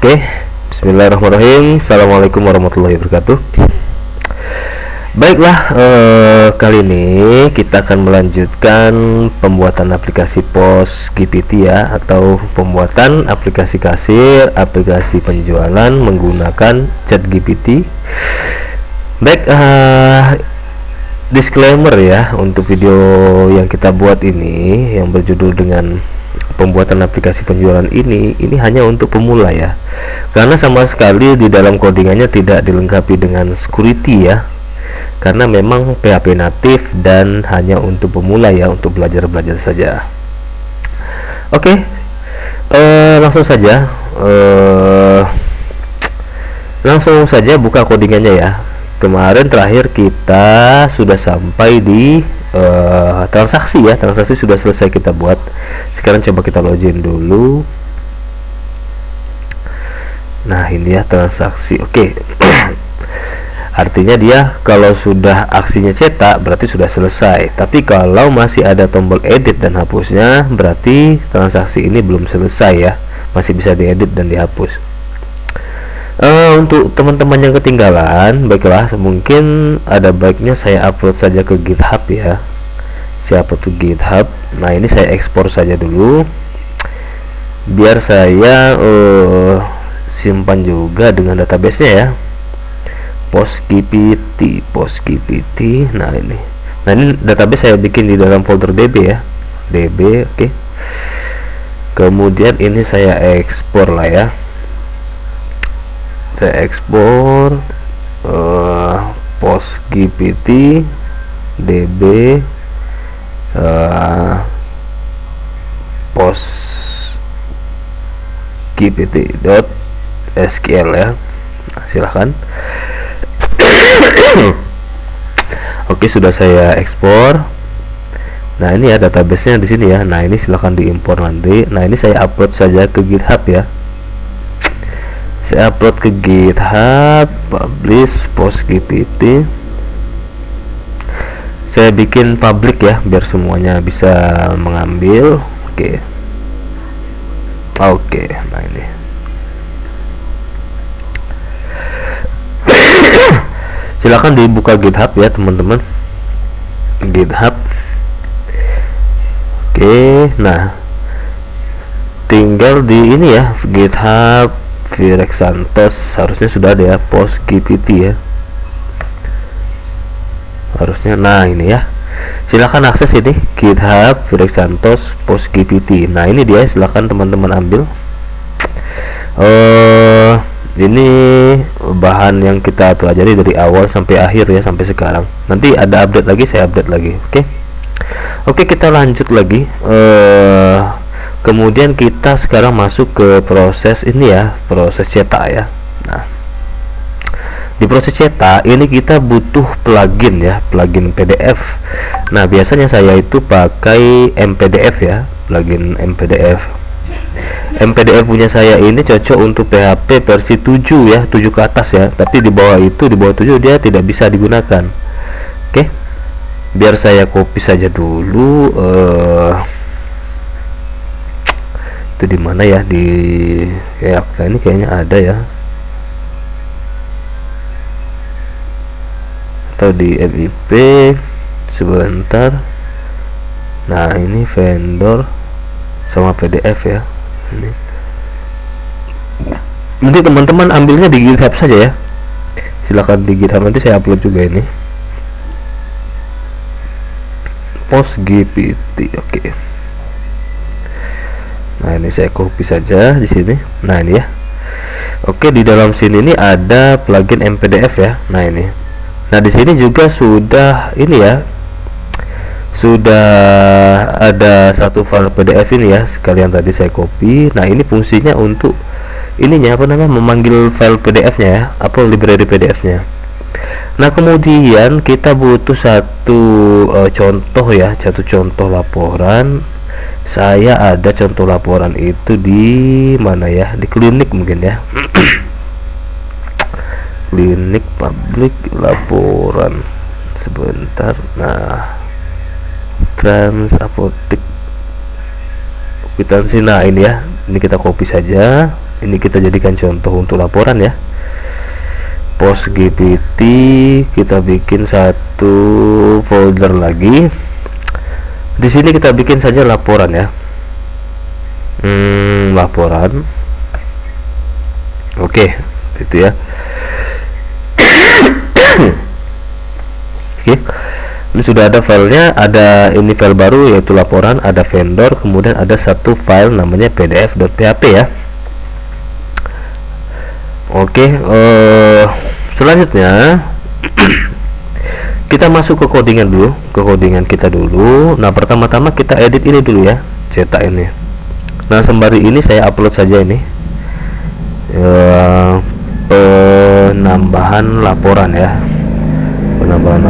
Oke, bismillahirrahmanirrahim. Assalamualaikum warahmatullahi wabarakatuh. Baiklah, kali ini kita akan melanjutkan pembuatan aplikasi POS GPT ya, atau pembuatan aplikasi kasir, aplikasi penjualan menggunakan ChatGPT. Baik, disclaimer ya, untuk video yang kita buat ini yang berjudul dengan pembuatan aplikasi penjualan ini hanya untuk pemula ya, karena sama sekali di dalam codingannya tidak dilengkapi dengan security ya, karena memang PHP natif dan hanya untuk pemula ya, untuk belajar saja. Oke, langsung saja buka codingannya ya. Kemarin terakhir kita sudah sampai di transaksi ya, transaksi sudah selesai kita buat. Sekarang coba kita login dulu. Nah ini ya transaksi. Oke. Artinya dia kalau sudah aksinya cetak berarti sudah selesai, tapi kalau masih ada tombol edit dan hapusnya berarti transaksi ini belum selesai ya, masih bisa diedit dan dihapus. Untuk teman-teman yang ketinggalan, baiklah, mungkin ada baiknya saya upload saja ke GitHub ya. Saya upload ke GitHub. Nah ini saya ekspor saja dulu biar saya simpan juga dengan database-nya ya. POS GPT. Nah ini database saya bikin di dalam folder DB ya, DB. Oke. Kemudian ini saya ekspor lah ya. Saya ekspor POS GPT DB POS GPT.SQL ya. Nah, silahkan. Oke, sudah saya ekspor. Nah ini ya database-nya di sini ya. Nah ini silahkan diimpor nanti. Nah ini saya upload saja ke GitHub ya. Saya upload ke GitHub, publish POS GPT. Saya bikin public ya biar semuanya bisa mengambil. Oke. Nah ini silakan dibuka GitHub ya teman-teman, GitHub. Oke, nah tinggal di ini ya, GitHub Virex Santos, harusnya sudah ada ya POS GPT ya, harusnya. Nah ini ya, silahkan akses ini GitHub Virex Santos POS GPT. Nah ini dia, silahkan teman-teman ambil. Ini bahan yang kita pelajari dari awal sampai akhir ya, sampai sekarang. Nanti ada update lagi, saya update lagi. Oke, kita lanjut lagi. Kemudian kita sekarang masuk ke proses ini ya, proses cetak ya. Nah di proses cetak ini kita butuh plugin ya, plugin PDF. Nah biasanya saya itu pakai MPDF ya, plugin MPDF. MPDF punya saya ini cocok untuk PHP versi 7 ya, 7 ke atas ya, tapi di bawah itu, di bawah 7 dia tidak bisa digunakan. Oke, biar saya copy saja dulu. Itu di mana ya, di ya ini kayaknya ada ya, atau di MIP sebentar. Nah ini vendor sama PDF ya. Ini nanti teman-teman ambilnya di GitHub saja ya, silakan di GitHub, nanti saya upload juga ini POS GPT. Oke. Nah ini saya copy saja di sini. Nah ini ya. Oke, di dalam sini ini ada plugin MPDF ya. Nah ini. Nah di sini juga sudah ini ya, sudah ada satu file PDF ini ya, sekalian tadi saya copy. Nah ini fungsinya untuk ininya apa namanya, memanggil file PDF-nya ya, apa library PDF-nya. Nah kemudian kita butuh satu contoh ya, satu contoh laporan. Saya ada contoh laporan itu di mana ya, di klinik mungkin ya. Klinik publik laporan sebentar. Nah trans apotek kwitansi. Nah ini ya, ini kita copy saja. Ini kita jadikan contoh untuk laporan ya. Post GPT, kita bikin satu folder lagi. Di sini kita bikin saja laporan ya. Laporan. Oke, itu ya. Oke. Ini sudah ada filenya, ada ini file baru yaitu laporan, ada vendor, kemudian ada satu file namanya pdf.php ya. Oke, selanjutnya kita masuk ke codingan dulu, ke codingan kita dulu. Nah, pertama-tama kita edit ini dulu ya, cetak ini. Nah, sembari ini saya upload saja ini penambahan laporan ya, penambahan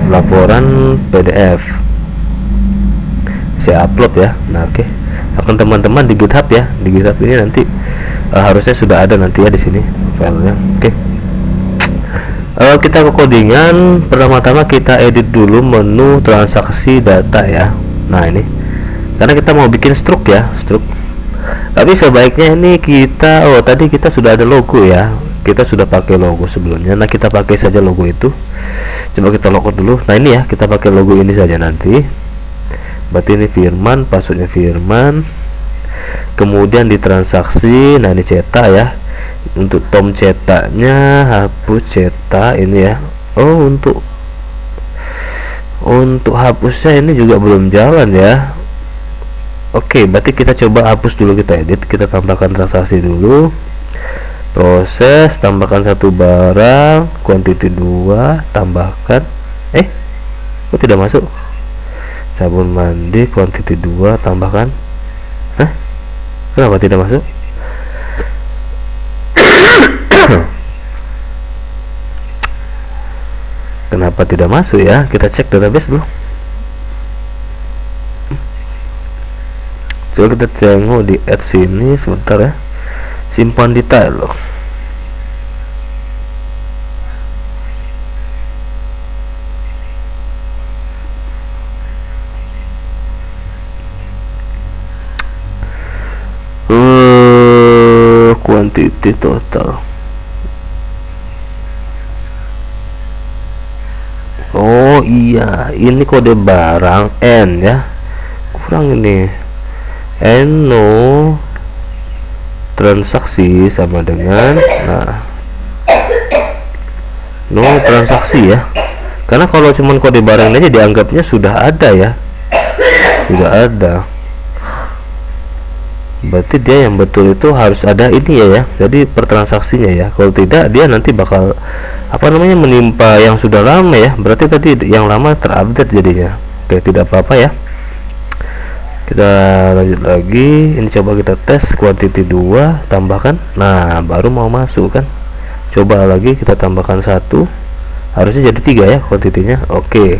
laporan PDF saya upload ya. Nah, oke, akan teman-teman di GitHub ya, di GitHub ini nanti harusnya sudah ada nanti ya di sini filenya. Oke. Kita ke codingan. Pertama-tama kita edit dulu menu transaksi data ya. Nah, ini karena kita mau bikin struk ya, struk. Tapi sebaiknya ini kita, tadi kita sudah ada logo ya, kita sudah pakai logo sebelumnya. Nah, kita pakai saja logo itu. Coba kita logout dulu. Nah, ini ya, kita pakai logo ini saja nanti. Berarti ini Firman, passwordnya Firman. Kemudian di transaksi, nah ini cetak ya. Untuk tom cetaknya hapus cetak ini ya. Untuk hapusnya ini juga belum jalan ya. Oke, berarti kita coba hapus dulu, kita edit, kita tambahkan transaksi dulu. Proses, tambahkan satu barang, quantity 2, tambahkan kok tidak masuk? Sabun mandi quantity 2, tambahkan. Kenapa tidak masuk? Kenapa tidak masuk ya? Kita cek database dulu. Coba kita tengok di add sini sebentar ya. Simpan detail loh. Quantity total. Oh iya, ini kode barang N ya. Kurang ini. N no transaksi sama dengan no transaksi ya. Karena kalau cuman kode barang aja dianggapnya sudah ada ya. Sudah ada. Berarti dia yang betul itu harus ada ini ya. Jadi per transaksinya ya. Kalau tidak dia nanti bakal menimpa yang sudah lama ya. Berarti tadi yang lama terupdate jadinya. Oke, tidak apa-apa ya. Kita lanjut lagi. Ini coba kita tes quantity 2, tambahkan. Nah, baru mau masuk kan. Coba lagi kita tambahkan 1. Harusnya jadi 3 ya quantity-nya. Oke.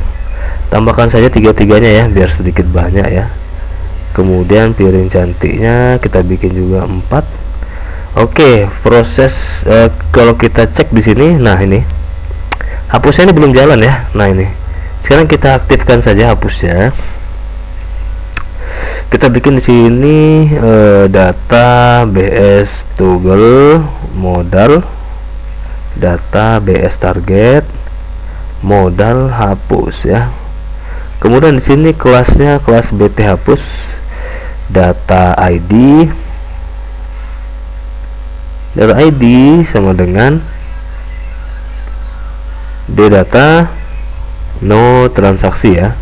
Tambahkan saja 3-3-nya ya biar sedikit banyak ya. Kemudian piring cantiknya kita bikin juga 4. Oke, proses kalau kita cek di sini, nah ini hapusnya ini belum jalan ya. Nah, ini sekarang kita aktifkan saja hapusnya. Kita bikin di sini data BS toggle modal, data BS target, modal hapus ya. Kemudian di sini kelasnya kelas BT hapus, data ID sama dengan D data no transaksi ya.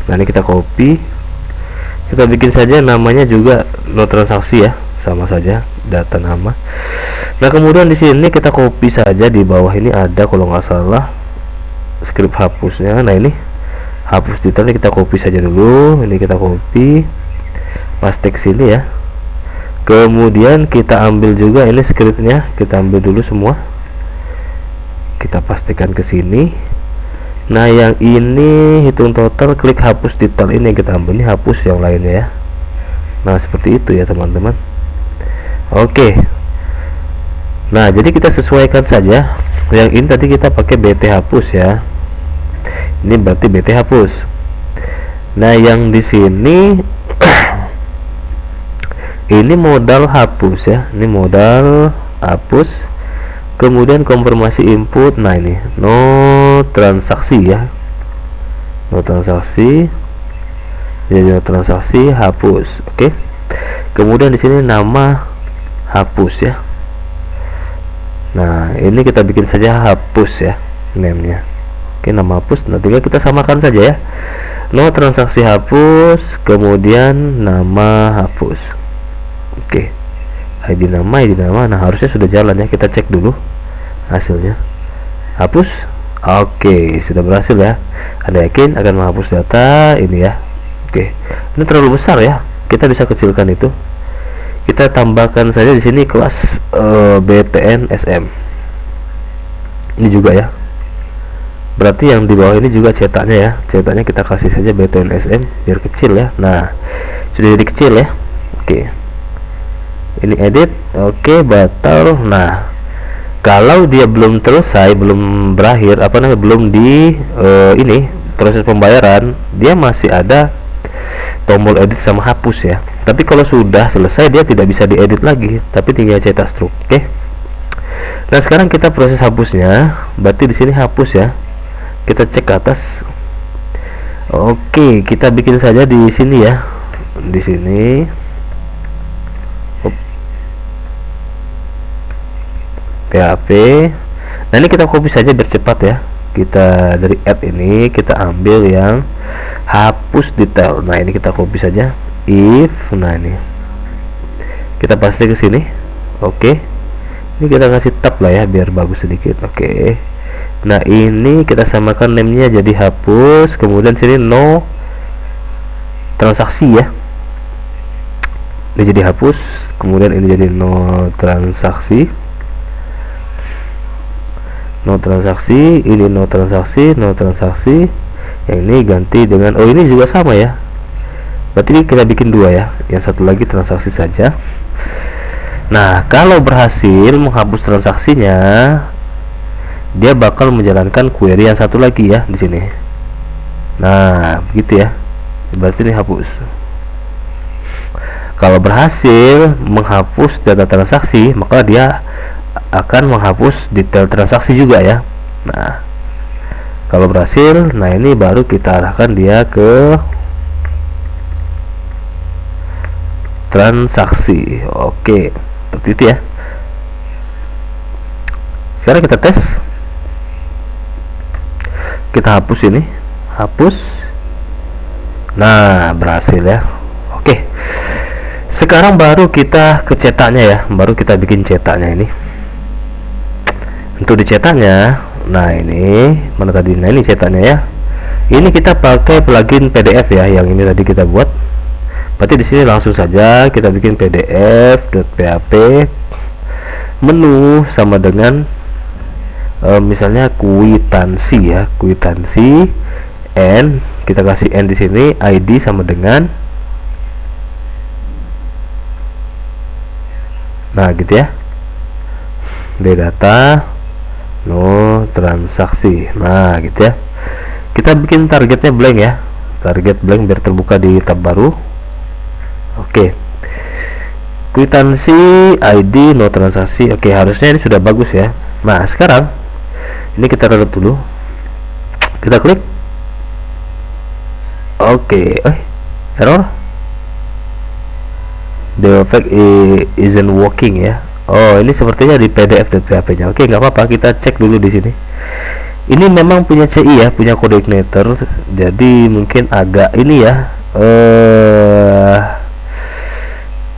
Nah, ini kita copy, kita bikin saja namanya juga no transaksi ya, sama saja data nama. Nah, kemudian di sini kita copy saja, di bawah ini ada kalau nggak salah script hapusnya. Nah, ini hapus detailnya kita copy saja dulu. Ini kita copy, paste ke sini ya. Kemudian kita ambil juga ini scriptnya, kita ambil dulu semua, kita pastikan ke sini. Nah, yang ini hitung total, klik hapus detail, ini yang kita ambil, ini hapus yang lainnya ya. Nah, seperti itu ya teman-teman. Oke. Nah, jadi kita sesuaikan saja. Yang ini tadi kita pakai BT hapus ya. Ini berarti BT hapus. Nah, yang di sini Ini modal hapus ya, ini modal hapus. Kemudian konfirmasi input. Nah ini no transaksi ya, no transaksi, jadi no transaksi hapus. Oke. Kemudian di sini nama hapus ya. Nah ini kita bikin saja hapus ya, namenya. Oke, nama hapus. Nah tinggal kita samakan saja ya, no transaksi hapus, kemudian nama hapus. Oke, ID nama. Nah harusnya sudah jalan ya, kita cek dulu hasilnya. Hapus. Oke, sudah berhasil ya. Anda yakin akan menghapus data ini ya? Oke, ini terlalu besar ya, kita bisa kecilkan itu. Kita tambahkan saja di sini kelas BTN-SM. Ini juga ya, berarti yang di bawah ini juga cetaknya ya, cetaknya kita kasih saja BTN-SM biar kecil ya. Nah sudah jadi kecil ya. Oke, ini edit. Oke, batal. Nah kalau dia belum selesai, belum berakhir, belum di ini proses pembayaran, dia masih ada tombol edit sama hapus ya. Tapi kalau sudah selesai, dia tidak bisa diedit lagi, tapi tinggal cetak struk. Oke. Nah sekarang kita proses hapusnya, berarti di sini hapus ya. Kita cek ke atas. Oke, kita bikin saja di sini ya, di sini. PHP. Nah ini kita copy saja biar cepat ya. Kita dari add ini kita ambil yang hapus detail. Nah ini kita copy saja. If, nah ini kita paste ke sini. Oke. Ini kita kasih tab lah ya biar bagus sedikit. Oke. Nah ini kita samakan namenya jadi hapus. Kemudian sini no transaksi ya. Ini jadi hapus. Kemudian ini jadi no transaksi. No transaksi, ini no transaksi, no transaksi. Yang ini ganti dengan, oh ini juga sama ya. Berarti kita bikin dua ya. Yang satu lagi transaksi saja. Nah, kalau berhasil menghapus transaksinya, dia bakal menjalankan query yang satu lagi ya di sini. Nah, begitu ya. Berarti ini hapus. Kalau berhasil menghapus data transaksi, maka dia akan menghapus detail transaksi juga ya. Nah kalau berhasil, nah ini baru kita arahkan dia ke transaksi. Oke, seperti itu ya. Sekarang kita tes, kita hapus ini, hapus. Nah berhasil ya. Oke, sekarang baru kita ke cetaknya ya, baru kita bikin cetaknya ini. Untuk dicetaknya, nah ini mana tadi, nah ini cetaknya ya. Ini kita pakai plugin PDF ya, yang ini tadi kita buat. Berarti di sini langsung saja kita bikin pdf.php menu sama dengan misalnya kwitansi ya, kwitansi n, kita kasih n di sini, ID sama dengan, nah gitu ya, data no transaksi. Nah gitu ya, kita bikin targetnya blank ya, target blank biar terbuka di tab baru. Oke, kwitansi ID no transaksi. Oke, harusnya ini sudah bagus ya. Nah sekarang ini kita reload dulu, kita klik. Oke, error, the effect isn't working ya. Oh ini sepertinya di PDF dan PHP nya. Oke, nggak apa-apa, kita cek dulu di sini. Ini memang punya CI ya, punya kode igniter, jadi mungkin agak ini ya.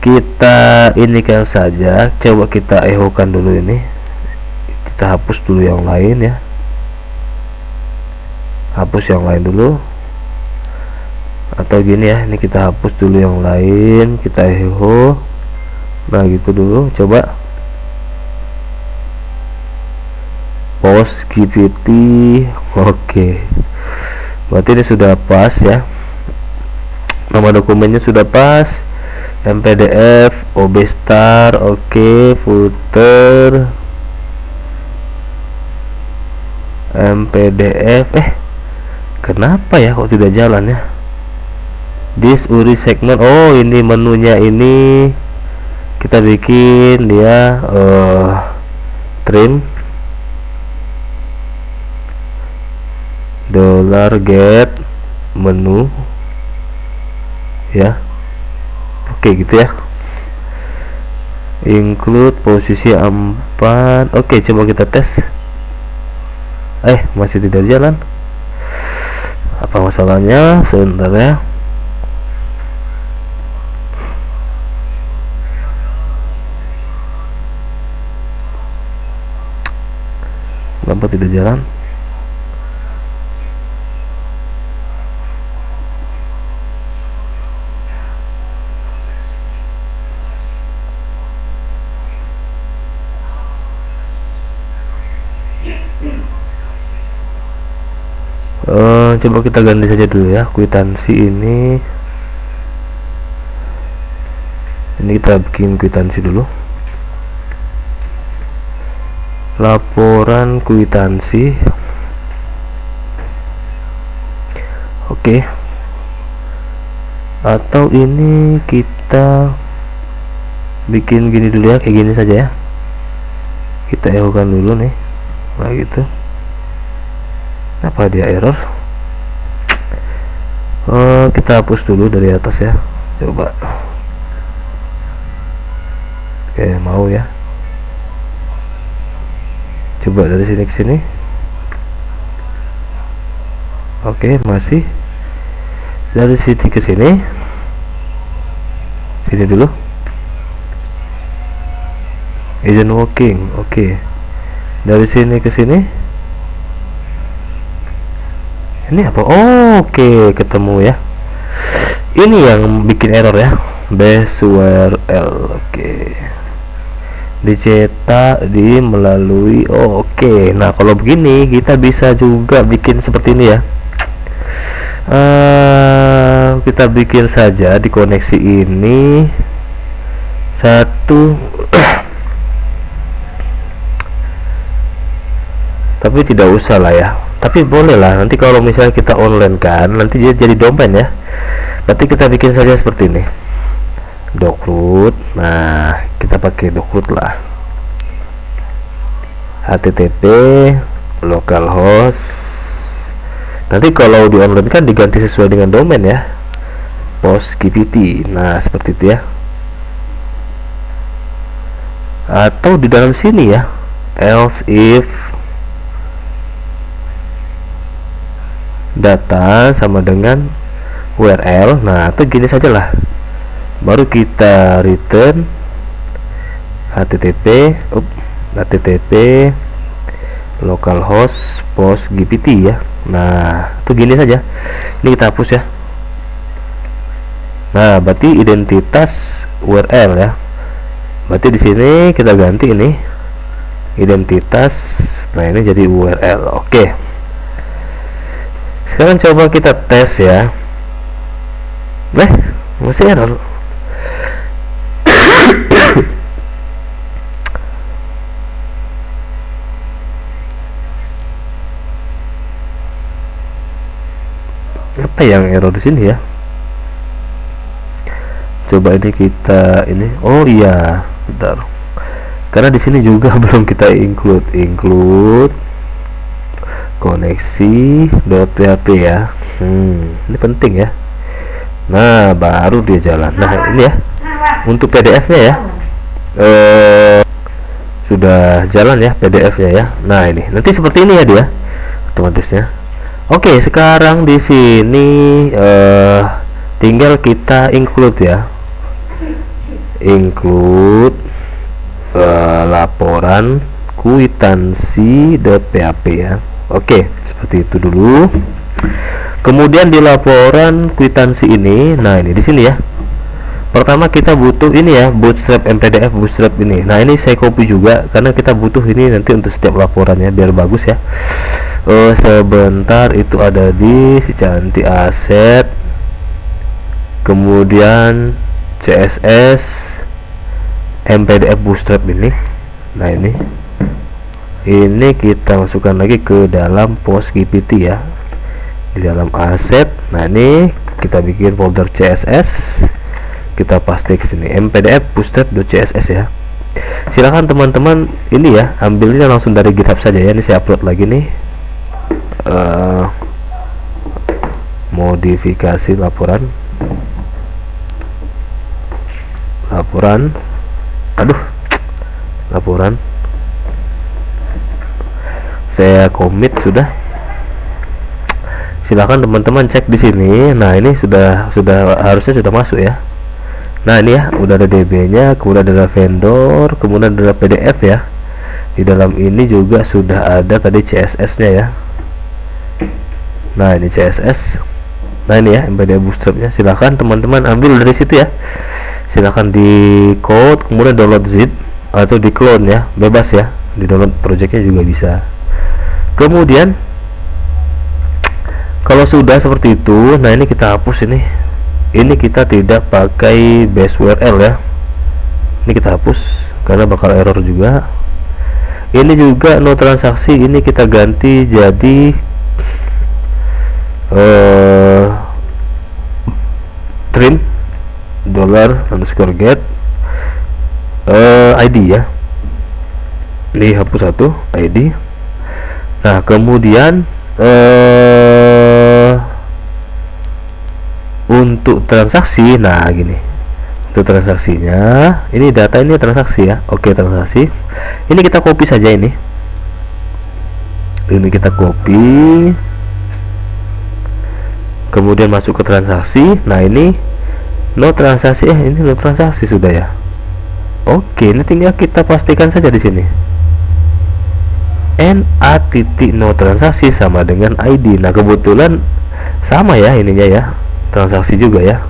Kita ini kan saja, coba kita echokan dulu ini, kita hapus dulu yang lain ya, hapus yang lain dulu, atau gini ya, ini kita hapus dulu yang lain, kita echo. Nah gitu dulu, coba post GPT. Oke, berarti ini sudah pas ya, nama dokumennya sudah pas, mpdf ob star. Oke, footer mpdf. Kenapa ya kok tidak jalan ya, this URI segment. Oh ini menunya ini kita bikin dia trim $get menu ya. Oke gitu ya, include posisi 4. Oke, coba kita tes. Masih tidak jalan. Apa masalahnya? Sebentar ya. Kenapa tidak jalan? Coba kita ganti saja dulu ya kwitansi ini kita bikin kwitansi dulu, laporan kwitansi. Oke, atau ini kita bikin gini dulu ya, kayak gini saja ya, kita echokan dulu nih. Nah gitu, apa dia error? Kita hapus dulu dari atas ya, coba. Oke, mau ya, coba dari sini ke sini. Oke, masih dari sini ke sini, sini dulu, isn't working. Oke, dari sini ke sini, ini apa? Oke, ketemu ya. Ini yang bikin error ya, base URL. Oke, dicetak di melalui. Oke, nah kalau begini kita bisa juga bikin seperti ini ya. Kita bikin saja di koneksi ini satu tapi tidak usah lah ya, tapi boleh lah nanti kalau misalnya kita online kan, nanti dia jadi domain ya. Berarti kita bikin saja seperti ini, doc-root. Nah, kita pakai doc-root lah, http localhost. Nanti kalau di online kan diganti sesuai dengan domain ya, postgpt. Nah seperti itu ya, atau di dalam sini ya, else if data sama dengan URL. Nah itu gini saja lah, baru kita return http localhost postgpt ya. Nah itu gini saja, ini kita hapus ya. Nah berarti identitas URL ya, berarti di sini kita ganti ini identitas. Nah ini jadi URL. Oke, sekarang coba kita tes ya. Masih error. Apa yang error di sini ya? Coba ini kita ini. Oh iya, bentar. Karena di sini juga belum kita include koneksi.php ya. Ini penting ya. Nah baru dia jalan. Nah ini ya, untuk PDF nya ya, sudah jalan ya PDF nya ya. Nah ini nanti seperti ini ya dia otomatisnya. Oke, sekarang di sini tinggal kita include ya, include laporan kwitansi.php ya. Oke, seperti itu dulu. Kemudian di laporan kwitansi ini, nah ini di sini ya. Pertama kita butuh ini ya, bootstrap mpdf bootstrap ini. Nah ini saya copy juga karena kita butuh ini nanti untuk setiap laporannya biar bagus ya. Sebentar, itu ada di si cantik aset, kemudian css mpdf bootstrap ini. Nah ini kita masukkan lagi ke dalam postgpt ya, di dalam aset. Nah ini kita bikin folder css, kita paste ke sini mpdf bootstrap.css ya. Silahkan teman-teman ini ya, ambilnya langsung dari GitHub saja ya. Ini saya upload lagi nih, modifikasi laporan, laporan saya commit sudah. Silahkan teman-teman cek di sini. Nah ini sudah harusnya sudah masuk ya. Nah ini ya, udah ada DB nya, kemudian ada vendor, kemudian ada PDF ya. Di dalam ini juga sudah ada tadi CSS nya ya. Nah ini CSS. Nah ini ya mpdf bootstrap nya. Silahkan teman-teman ambil dari situ ya. Silahkan di code, kemudian download zip atau di clone ya, bebas ya. Di download projectnya juga bisa. Kemudian kalau sudah seperti itu, nah ini kita hapus ini. Ini kita tidak pakai base URL ya. Ini kita hapus karena bakal error juga. Ini juga no transaksi, ini kita ganti jadi trim $_get ID ya. Ini hapus satu ID. Nah kemudian untuk transaksi, nah gini, untuk transaksinya ini data, ini transaksi ya. Oke, transaksi ini kita copy saja ini kita copy, kemudian masuk ke transaksi. Nah ini no transaksi, ini no transaksi sudah ya. Oke, ini tinggal kita pastikan saja di sini NA.no transaksi sama dengan ID. Nah kebetulan sama ya ininya ya, transaksi juga ya.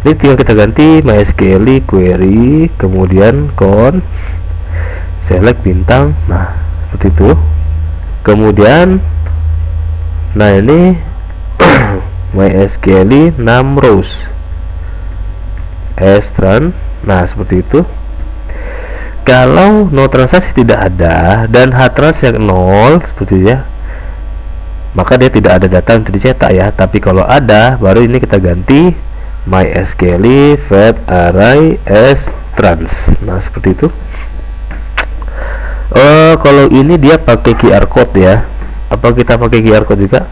Ini tinggal kita ganti MySQL query, kemudian con select bintang. Nah seperti itu. Kemudian nah ini MySQL 6 rows strand. Nah seperti itu. Kalau no transaksi tidak ada dan htrans 0 seperti ya, maka dia tidak ada data untuk dicetak ya. Tapi kalau ada, baru ini kita ganti MySQL fed array strans. Nah seperti itu. Kalau ini dia pakai QR code ya. Apa kita pakai QR code juga?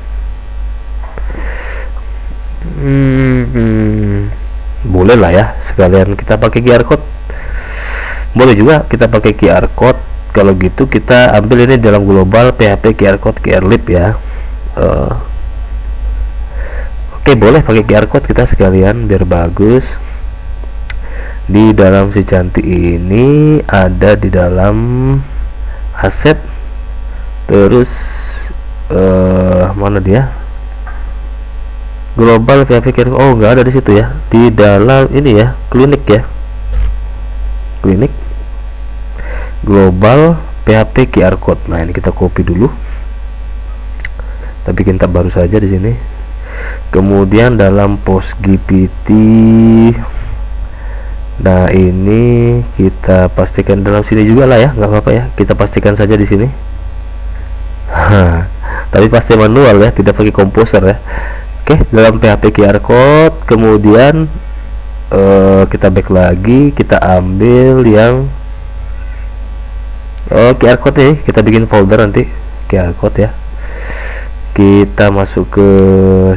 Boleh lah ya, sekalian kita pakai QR code. Boleh juga kita pakai QR code. Kalau gitu kita ambil ini dalam global PHP QR code QRlib ya. Oke, boleh pakai QR code kita sekalian biar bagus. Di dalam si cantik ini ada di dalam aset, terus mana dia, global PHP QR. Oh nggak ada di situ ya, di dalam ini ya, klinik ya, klinik global PHP QR code. Nah ini kita copy dulu, tapi kita baru saja di sini. Kemudian dalam post GPT, nah ini kita pastikan dalam sini juga lah ya, nggak apa-apa ya, kita pastikan saja di sini. Tapi pasti manual ya, tidak pakai komposer ya. Oke, dalam PHP QR code, kemudian kita back lagi, kita ambil yang QR code nih, kita bikin folder nanti QR code ya. Kita masuk ke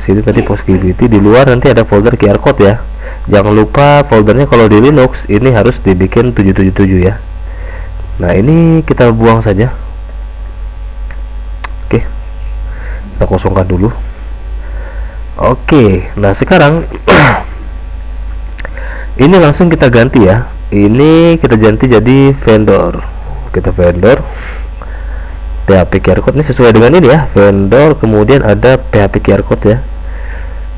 sini tadi PostGPT, di luar nanti ada folder QR code ya. Jangan lupa foldernya kalau di Linux ini harus dibikin 777 ya. Nah ini kita buang saja. Oke, kita kosongkan dulu. Oke, nah sekarang ini langsung kita ganti ya. Ini kita ganti jadi vendor. Kita vendor PHP QR code ini sesuai dengan ini ya, vendor, kemudian ada PHP QR code ya.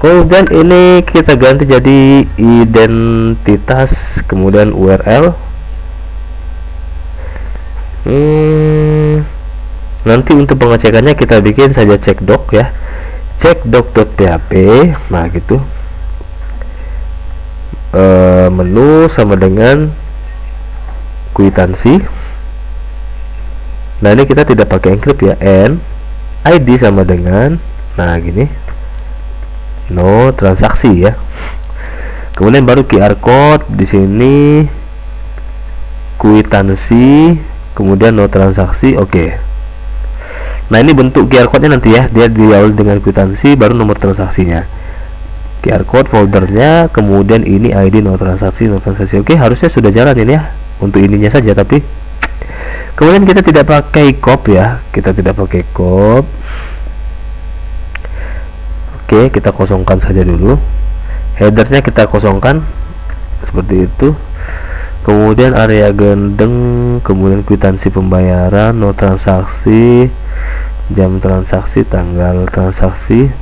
Kemudian ini kita ganti jadi identitas, kemudian URL. Nanti untuk pengecekannya kita bikin saja cekdoc ya, cekdoc.php. Nah gitu, menu sama dengan kwitansi. Nah ini kita tidak pakai encrypt ya, and ID sama dengan, nah gini, no transaksi ya. Kemudian baru QR code di sini, kwitansi, kemudian no transaksi. Oke. Nah, ini bentuk QR code-nya nanti ya, dia diawali dengan kwitansi baru nomor transaksinya. QR code foldernya, kemudian ini ID no transaksi. Oke, harusnya sudah jalan ini ya untuk ininya saja, tapi kemudian kita tidak pakai kop ya, kita tidak pakai kop. Oke, kita kosongkan saja dulu. Headernya kita kosongkan seperti itu. Kemudian area gendeng, kemudian kwitansi pembayaran, no transaksi, jam transaksi, tanggal transaksi,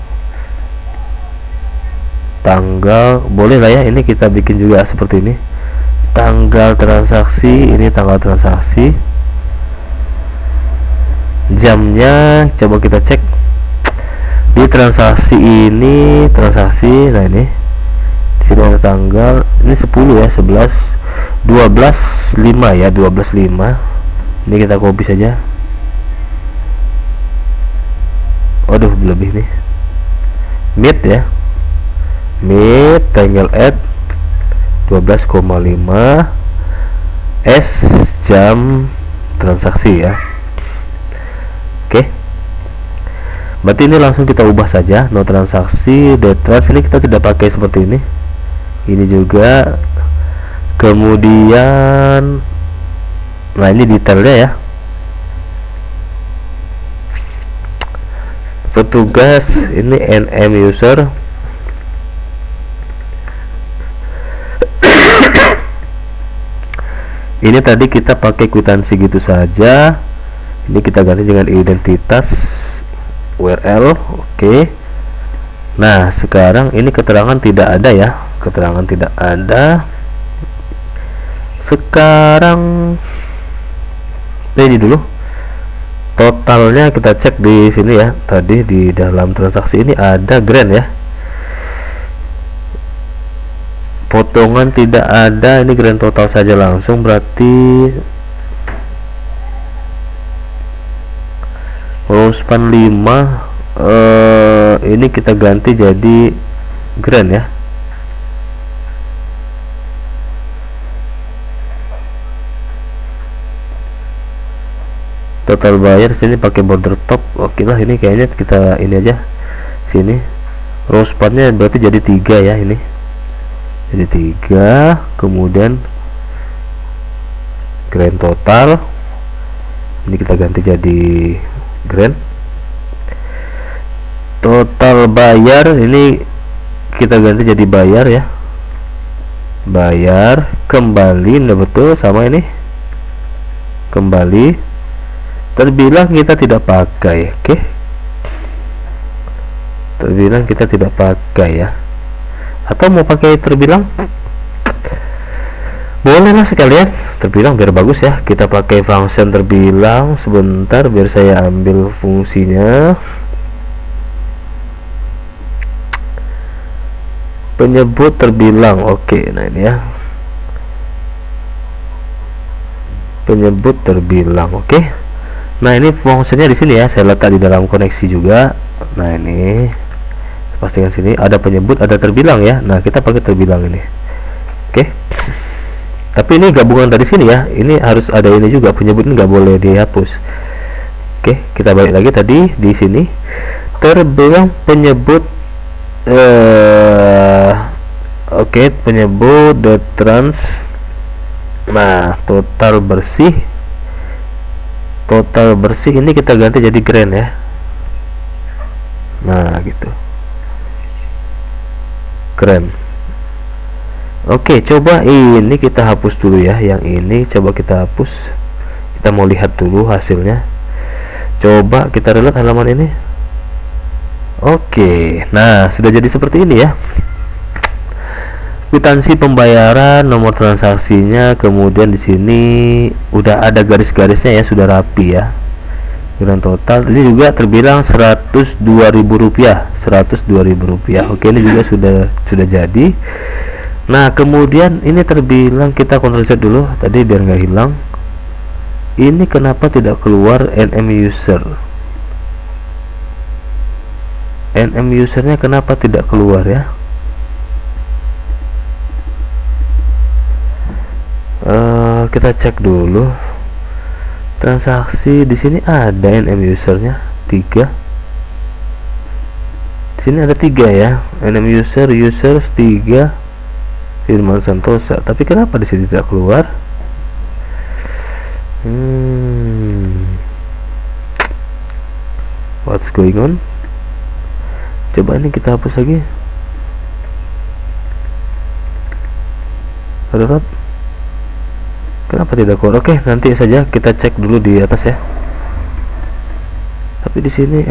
tanggal boleh lah ya, ini kita bikin juga seperti ini, tanggal transaksi, ini tanggal transaksi, jamnya coba kita cek di transaksi ini, transaksi. Nah, ini di sini ada tanggal, ini 10 ya, 11 12/5 ya, 12/5. Ini kita copy saja. Waduh, lebih nih. Mid ya, mid tanggal at 12,5 S jam transaksi ya. Oke, berarti ini langsung kita ubah saja, no transaksi, date ini kita tidak pakai seperti ini. Ini juga. Kemudian, nah ini detailnya ya, petugas ini NM user. Ini tadi kita pakai kwitansi gitu saja, ini kita ganti dengan identitas URL. Oke. Nah, sekarang ini keterangan tidak ada ya, keterangan tidak ada. Sekarang ini dulu totalnya kita cek di sini ya. Tadi di dalam transaksi ini ada grand ya, potongan tidak ada, ini grand total saja langsung. Berarti Rospan 5 ini kita ganti jadi grand ya. Total bayar sini pakai border top. Oke lah, ini kayaknya kita ini aja sini. Rospannya berarti jadi 3 ya, ini jadi 3. Kemudian grand total ini kita ganti jadi grand. Total bayar ini kita ganti jadi bayar ya, bayar kembali. Nah, betul sama ini kembali. Terbilang kita tidak pakai. Oke, terbilang kita tidak pakai ya, atau mau pakai terbilang boleh lah sekalian, terbilang biar bagus ya. Kita pakai function terbilang. Sebentar biar saya ambil fungsinya. Penyebut terbilang. Oke, nah ini ya, penyebut terbilang. Oke. Nah, ini fungsinya di sini ya, saya letak di dalam koneksi juga. Nah, ini pastikan sini ada penyebut, ada terbilang ya. Nah, kita pakai terbilang ini. Oke. Tapi ini gabungan dari sini ya. Ini harus ada ini juga, penyebut ini nggak boleh dihapus. Oke, kita balik lagi tadi di sini. Terbilang penyebut oke, penyebut the trans. Nah, total bersih. Total bersih ini kita ganti jadi grand ya. Nah, gitu, grand. Oke, coba ini kita hapus dulu ya, yang ini coba kita hapus. Kita mau lihat dulu hasilnya. Coba kita reload halaman ini. Oke, nah sudah jadi seperti ini ya. Kwitansi pembayaran, nomor transaksinya, kemudian di sini udah ada garis-garisnya ya, sudah rapi ya. Grand total ini juga terbilang Rp102.000, Rp102.000. Oke, ini juga sudah jadi. Nah, kemudian ini terbilang, kita Ctrl Z dulu tadi biar nggak hilang. Ini kenapa tidak keluar NM user? NM usernya kenapa tidak keluar ya? Kita cek dulu transaksi. Di sini ada NM usernya 3. Di sini ada 3 ya, NM users 3 Firman Santosa. Tapi kenapa di sini tidak keluar? What's going on? Coba ini kita hapus lagi. Aduh, kenapa tidak keluar? Oke, nanti saja kita cek dulu di atas ya. Tapi di sini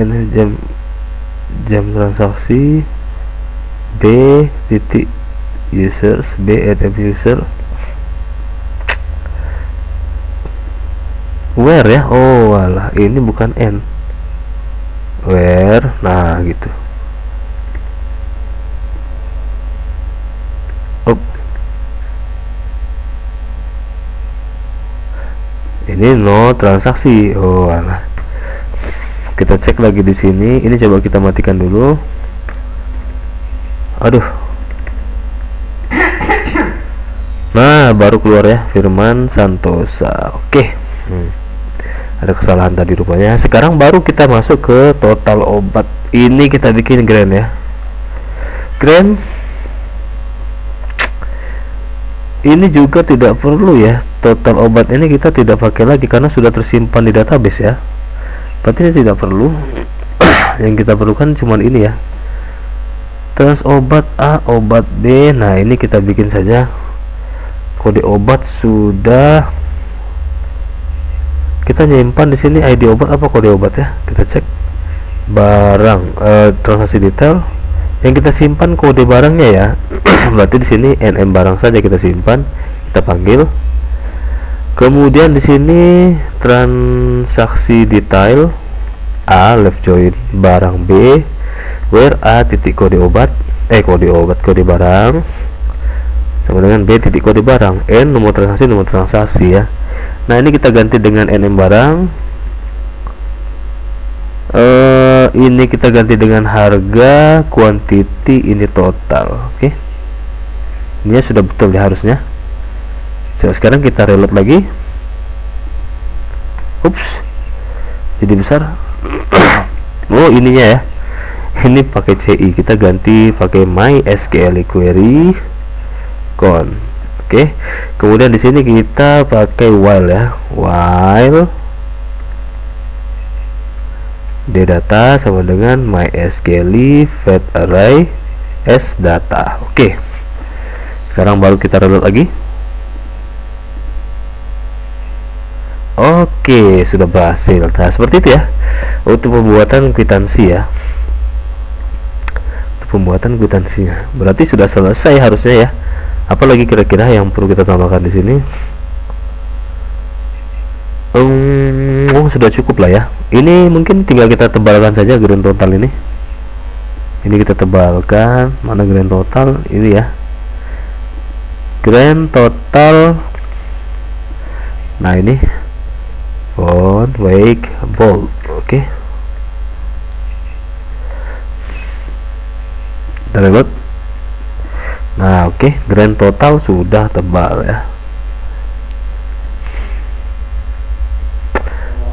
jam transaksi B titik users B NM user where ya. Oh alah, ini bukan N, where. Nah gitu. Ini no transaksi. Oh alah, kita cek lagi di sini. Ini coba kita matikan dulu. Aduh, nah baru keluar ya, Firman Santosa. Oke. Ada kesalahan tadi rupanya. Sekarang baru kita masuk ke total obat. Ini kita bikin grand ya, grand. Ini juga tidak perlu ya, total obat ini kita tidak pakai lagi karena sudah tersimpan di database ya. Berarti ini tidak perlu. Yang kita perlukan cuman ini ya, trans obat A, obat B. Nah ini kita bikin saja. Kode obat sudah kita nyimpan di sini. ID obat apa kode obat ya, kita cek. Barang transaksi detail yang kita simpan kode barangnya ya. Berarti di sini NM barang saja kita simpan, kita panggil. Kemudian di sini transaksi detail A left join barang B where A titik kode obat kode barang sama dengan B titik kode barang, N nomor transaksi ya. Nah ini kita ganti dengan NM barang. Ini kita ganti dengan harga, quantity, ini total. Oke. Ini sudah betul ya harusnya. Sekarang kita reload lagi. Ups, jadi besar. Oh ininya ya, ini pakai CI, kita ganti pakai MySQL query con. Oke. Kemudian di sini kita pakai while ya, while ddata sama dengan MySQL fetch array s data. Oke. Sekarang baru kita reload lagi. Oke, sudah berhasil. Nah seperti itu ya untuk pembuatan kwitansi ya. Untuk pembuatan kwitansinya berarti sudah selesai harusnya ya. Apalagi kira-kira yang perlu kita tambahkan di sini? Sudah cukup lah ya. Ini mungkin tinggal kita tebalkan saja grand total ini. Ini kita tebalkan. Mana grand total? Ini ya, grand total. Nah ini font, weight, bold. Oke. Kita reload. Nah oke, grand total sudah tebal ya.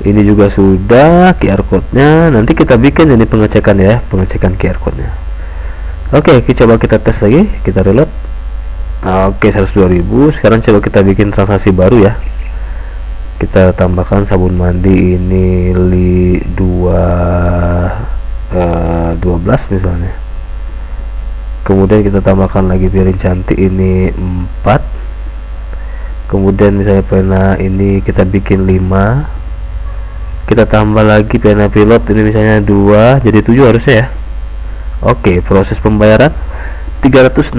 Ini juga sudah QR code-nya. Nanti kita bikin ini pengecekan ya, pengecekan QR code-nya. Oke, coba kita tes lagi, kita reload. Nah, oke 102.000. Sekarang coba kita bikin transaksi baru ya. Kita tambahkan sabun mandi ini 12 misalnya. Kemudian kita tambahkan lagi piring cantik ini 4. Kemudian misalnya pena ini kita bikin 5. Kita tambah lagi pena pilot ini misalnya 2, jadi 7 harusnya ya. Oke, proses pembayaran 368.000,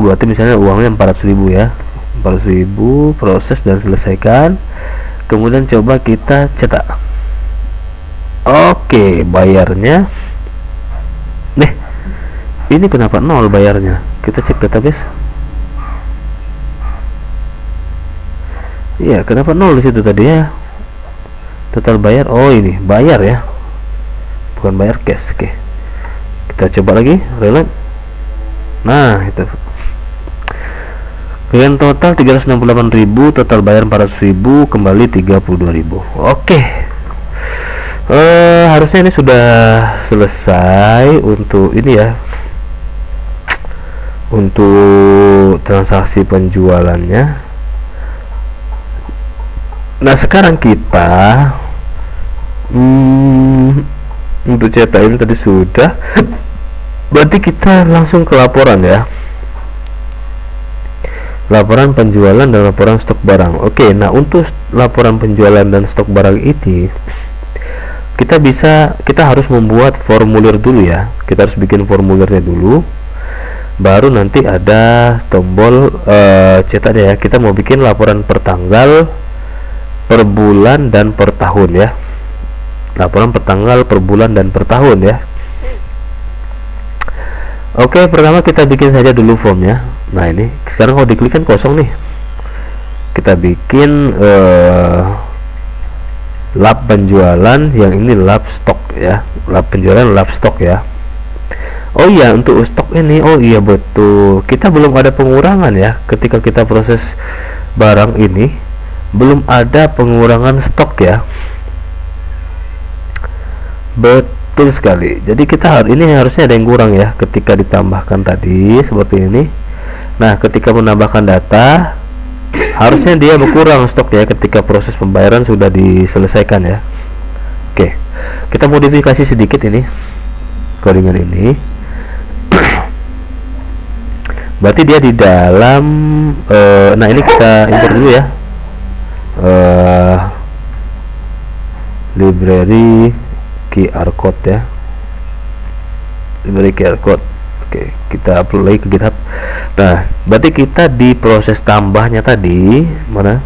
berarti misalnya uangnya 400.000 ya. 400.000, proses dan selesaikan. Kemudian coba kita cetak. Oke, bayarnya nih, ini kenapa 0 bayarnya? Kita cek database. Iya, kenapa 0 di situ tadi ya? Total bayar, oh ini bayar ya, bukan bayar cash. Oke, kita coba lagi reload. Nah itu Dengan total 368.000, total bayar 400.000, kembali 32.000. Oke. Harusnya ini sudah selesai untuk ini ya, untuk transaksi penjualannya. Nah sekarang kita untuk cetak ini tadi sudah, berarti kita langsung ke laporan ya, laporan penjualan dan laporan stok barang. Oke, nah untuk laporan penjualan dan stok barang ini kita harus membuat formulir dulu ya. Kita harus bikin formulirnya dulu, baru nanti ada tombol cetaknya ya. Kita mau bikin laporan per tanggal, per bulan, dan per tahun ya. Laporan per tanggal, per bulan, dan per tahun ya. Oke, pertama kita bikin saja dulu formnya. Nah ini sekarang kalau diklik kan kosong nih. Kita bikin lab penjualan, yang ini lab stok ya, lab penjualan, lab stok ya. Oh iya, untuk stok ini, oh iya betul, kita belum ada pengurangan ya. Ketika kita proses barang ini belum ada pengurangan stok ya. Betul sekali. Jadi kita ini harusnya ada yang kurang ya ketika ditambahkan tadi seperti ini. Nah ketika menambahkan data harusnya dia berkurang stok ya ketika proses pembayaran sudah diselesaikan ya. Oke, kita modifikasi sedikit ini codingan ini. Berarti dia di dalam nah ini kita import dulu ya, library QR code ya, library QR code. Oke, kita upload lagi ke GitHub. Nah berarti kita di proses tambahnya tadi mana,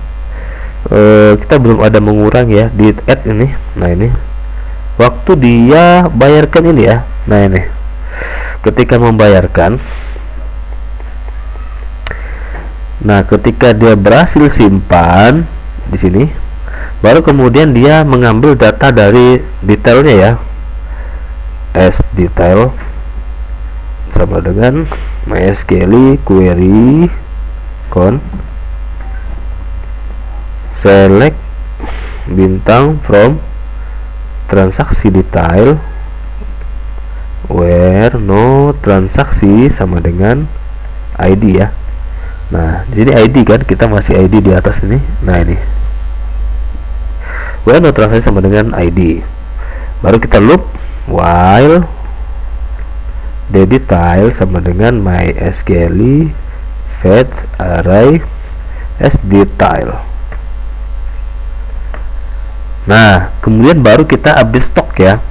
kita belum ada mengurangi ya di add ini. Nah ini waktu dia bayarkan ini ya. Nah ini ketika membayarkan, nah ketika dia berhasil simpan di sini, baru kemudian dia mengambil data dari detailnya ya, as detail sama dengan MySQL query con select bintang from transaksi detail where no transaksi sama dengan ID ya. Nah di sini ID kan, kita masih ID di atas ini. Nah ini where no transaksi sama dengan ID, baru kita loop while the detail sama dengan MySQL fetch array as detail. Nah kemudian baru kita update stok ya.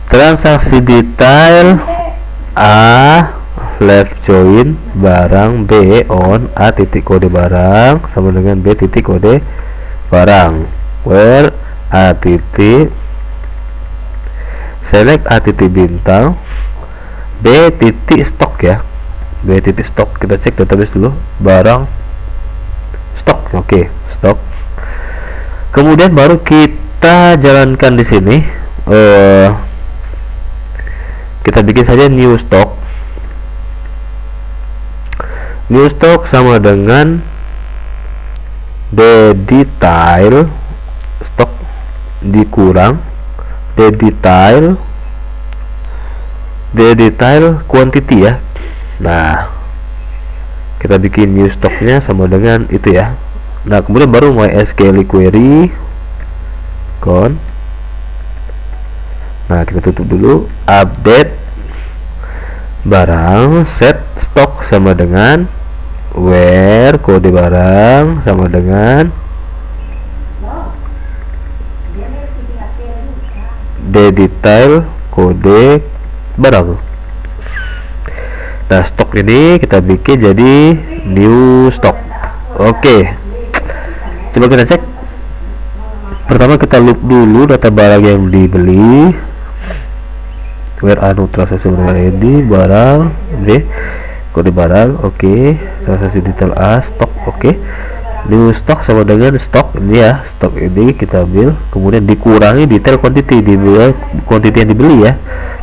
Transaksi detail A left join barang B on A titik kode barang sama dengan B titik kode barang where A titik select A titik bintang B titik stok ya, B titik stok. Kita cek database dulu, barang stok. Oke, stok. Kemudian baru kita jalankan di sini, kita bikin saja new stock. New stock sama dengan the detail stok dikurang the detail quantity ya. Nah kita bikin new stocknya sama dengan itu ya. Nah kemudian baru MySQL query con. Nah kita tutup dulu, update barang set stock sama dengan where kode barang sama dengan the detail kode barang. Nah stok ini kita bikin jadi new stock. Oke, coba kita cek. Pertama kita loop dulu data barang yang dibeli, where anu transaksi ID barang B kode barang. Oke, transaksi detail A stok. Oke, new stock sama dengan stok ini ya, stok ini kita ambil, kemudian dikurangi detail quantity, quantity yang dibeli ya,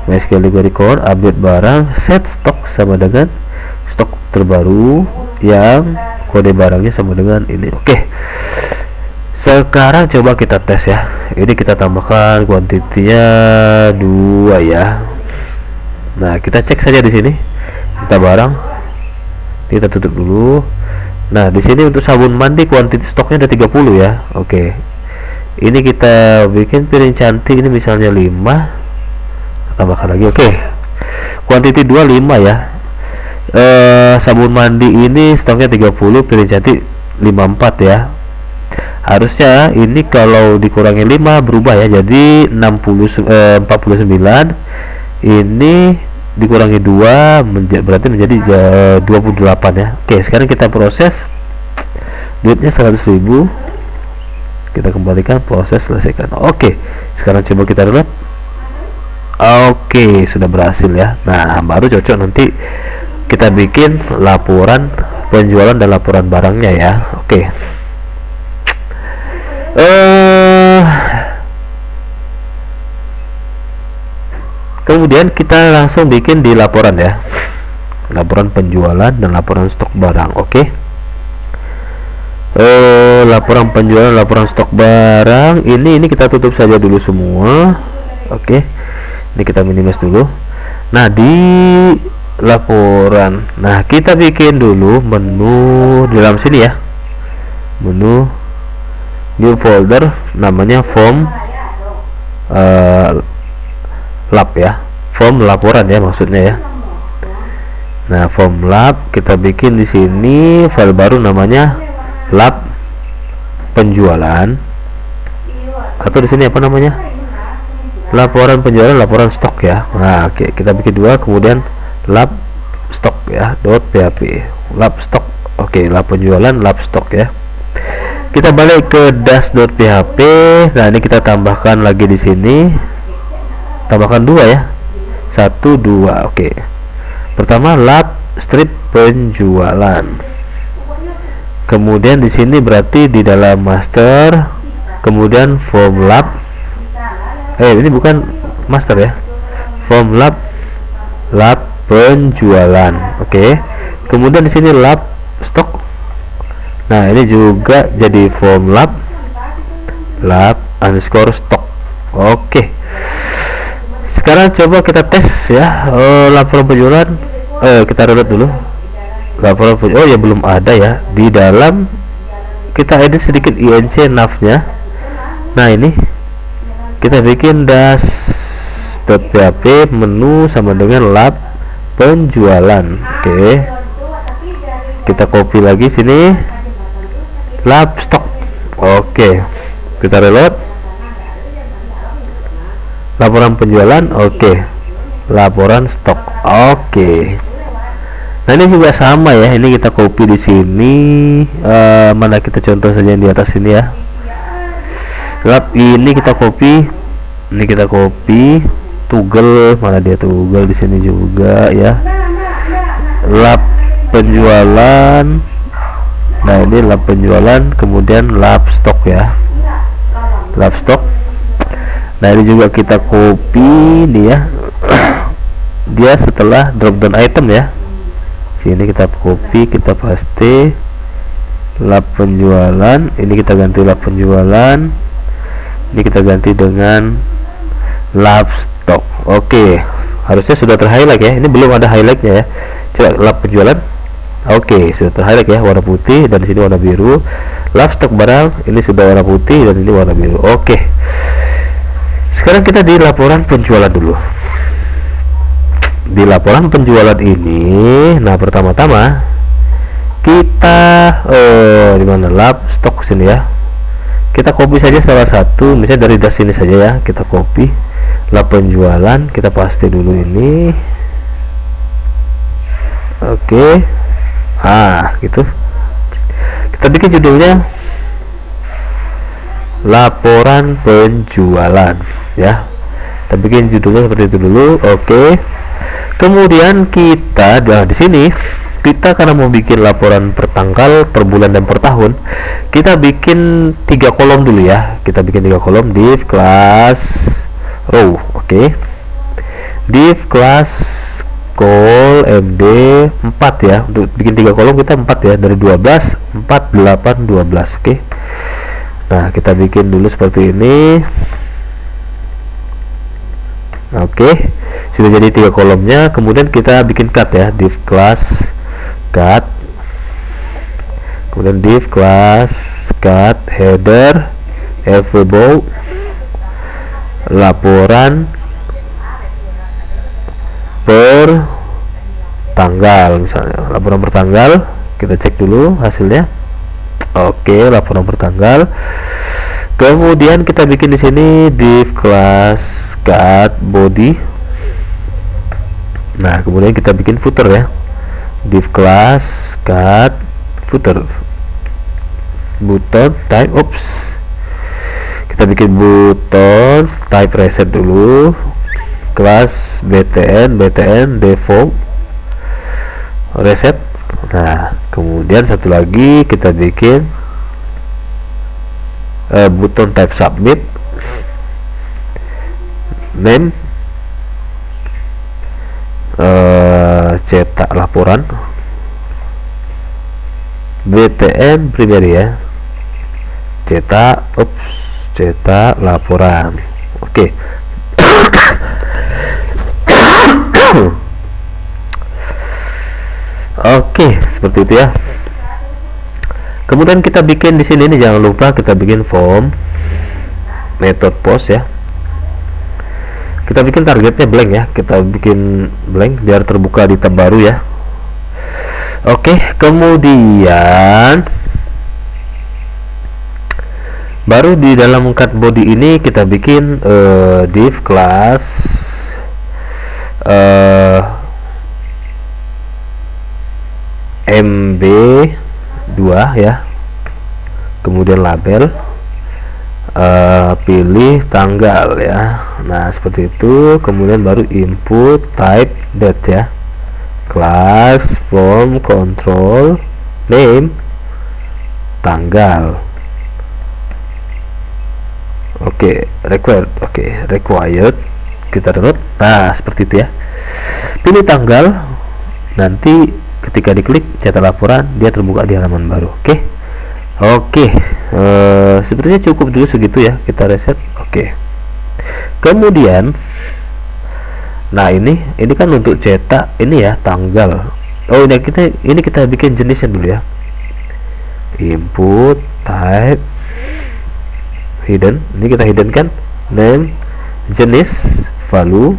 MySQL record update barang, set stok sama dengan stok terbaru yang kode barangnya sama dengan ini. Oke, sekarang coba kita tes ya. Ini kita tambahkan kuantitinya 2 ya. Nah, kita cek saja di sini. Kita barang, kita tutup dulu. Nah, di sini untuk sabun mandi kuantiti stoknya ada 30 ya. Oke. Ini kita bikin piring cantik ini misalnya 5. Tambahkan lagi. Oke. Kuantiti 2 5 ya. Sabun mandi ini stoknya 30, piring cantik 54 ya. Harusnya ini kalau dikurangi 5 berubah ya, jadi 49. Ini dikurangi 2 berarti menjadi 28 ya. Oke, sekarang kita proses, duitnya 100.000, kita kembalikan, proses, selesaikan. Oke, sekarang coba kita lihat. Oke, sudah berhasil ya. Nah, baru cocok nanti kita bikin laporan penjualan dan laporan barangnya ya. Oke. Kemudian kita langsung bikin di laporan ya, laporan penjualan dan laporan stok barang. Oke. Laporan penjualan, laporan stok barang ini kita tutup saja dulu semua. Oke, ini kita minimize dulu. Nah, di laporan, nah kita bikin dulu menu di dalam sini ya, menu new folder namanya form lab ya, form laporan ya maksudnya ya. Nah, form lab kita bikin di sini file baru namanya lab penjualan, atau di sini apa namanya, laporan penjualan, laporan stok ya. Nah, oke, kita bikin 2, kemudian lab stok ya, .php lab stok. Oke, lab penjualan, lab stok ya. Kita balik ke dash.php. Nah, ini kita tambahkan lagi di sini, tambahkan 2 ya, 1 2. Oke, pertama lab strip penjualan, kemudian di sini berarti di dalam master, kemudian form lab, ini bukan master ya, form lab, lab penjualan. Oke, kemudian di sini lab stok. Nah, ini juga jadi form lab, lab underscore stok. Oke, sekarang coba kita tes ya, laporan penjualan. Kita reload dulu laporan penjualan. Oh ya, belum ada ya di dalam, kita edit sedikit inc nav-nya. Nah, ini kita bikin dash.php menu sama dengan lab penjualan. Oke, kita copy lagi sini, lab stok. Oke, kita reload laporan penjualan. Oke, laporan stok. Oke, nah ini juga sama ya, ini kita copy di sini. Mana kita contoh saja yang di atas ini ya, lab ini kita copy, ini kita copy toggle, mana dia toggle di sini juga ya, lab penjualan. Nah, ini lab penjualan, kemudian lab stok ya, lab stok. Nah, ini juga kita copy dia dia setelah drop down item ya, sini kita copy, kita paste lab penjualan, ini kita ganti lab penjualan, ini kita ganti dengan lab stok. Oke, harusnya sudah terhighlight ya, ini belum ada highlightnya ya. Coba lab penjualan. Oke, sudah terhighlight ya, warna putih, dan di sini warna biru. Lab stok barang ini sudah warna putih dan ini warna biru. Oke, sekarang kita di laporan penjualan dulu. Di laporan penjualan ini, nah pertama-tama kita di mana, lab stok sini ya, kita copy saja salah satu, misalnya dari dash ini saja ya, kita copy lab penjualan, kita paste dulu ini. Oke, gitu, kita bikin judulnya laporan penjualan ya, kita bikin judulnya seperti itu dulu. Oke, kemudian kita di sini kita karena mau bikin laporan per tanggal, per bulan, dan per tahun, kita bikin 3 kolom dulu ya. Kita bikin 3 kolom, div class row. Oke. Div class call md 4 ya. Untuk bikin 3 kolom kita 4 ya, dari 12, 4, 8, 12. Oke. Nah, kita bikin dulu seperti ini. Oke, sudah jadi 3 kolomnya. Kemudian kita bikin cut ya, div class cut, kemudian div class cut header available laporan per tanggal, misalnya laporan per tanggal. Kita cek dulu hasilnya. Oke, laporan per tanggal. Kemudian kita bikin di sini div class cut body. Nah, kemudian kita bikin footer ya, div class cut footer. Button type, kita bikin button type reset dulu, kelas btn default reset. Nah, kemudian satu lagi kita bikin button type submit, name cetak laporan btn primary ya, cetak laporan. Oke. Oke, seperti itu ya. Kemudian kita bikin di sini nih, jangan lupa kita bikin form method post ya. Kita bikin targetnya blank ya, kita bikin blank biar terbuka di tab baru ya. Oke, kemudian baru di dalam cut body ini kita bikin div class mb2 ya, kemudian label, pilih tanggal ya. Nah, seperti itu. Kemudian baru input type date ya, class from control name tanggal. Oke, required kita download. Nah, seperti itu ya, pilih tanggal. Nanti ketika diklik cetak laporan, dia terbuka di halaman baru. Oke, sepertinya cukup dulu segitu ya, kita reset. Oke. Kemudian, nah ini kan untuk cetak ini ya, tanggal. Oh, ini kita bikin jenisnya dulu ya. Input type hidden. Ini kita hidden kan, name, jenis, value,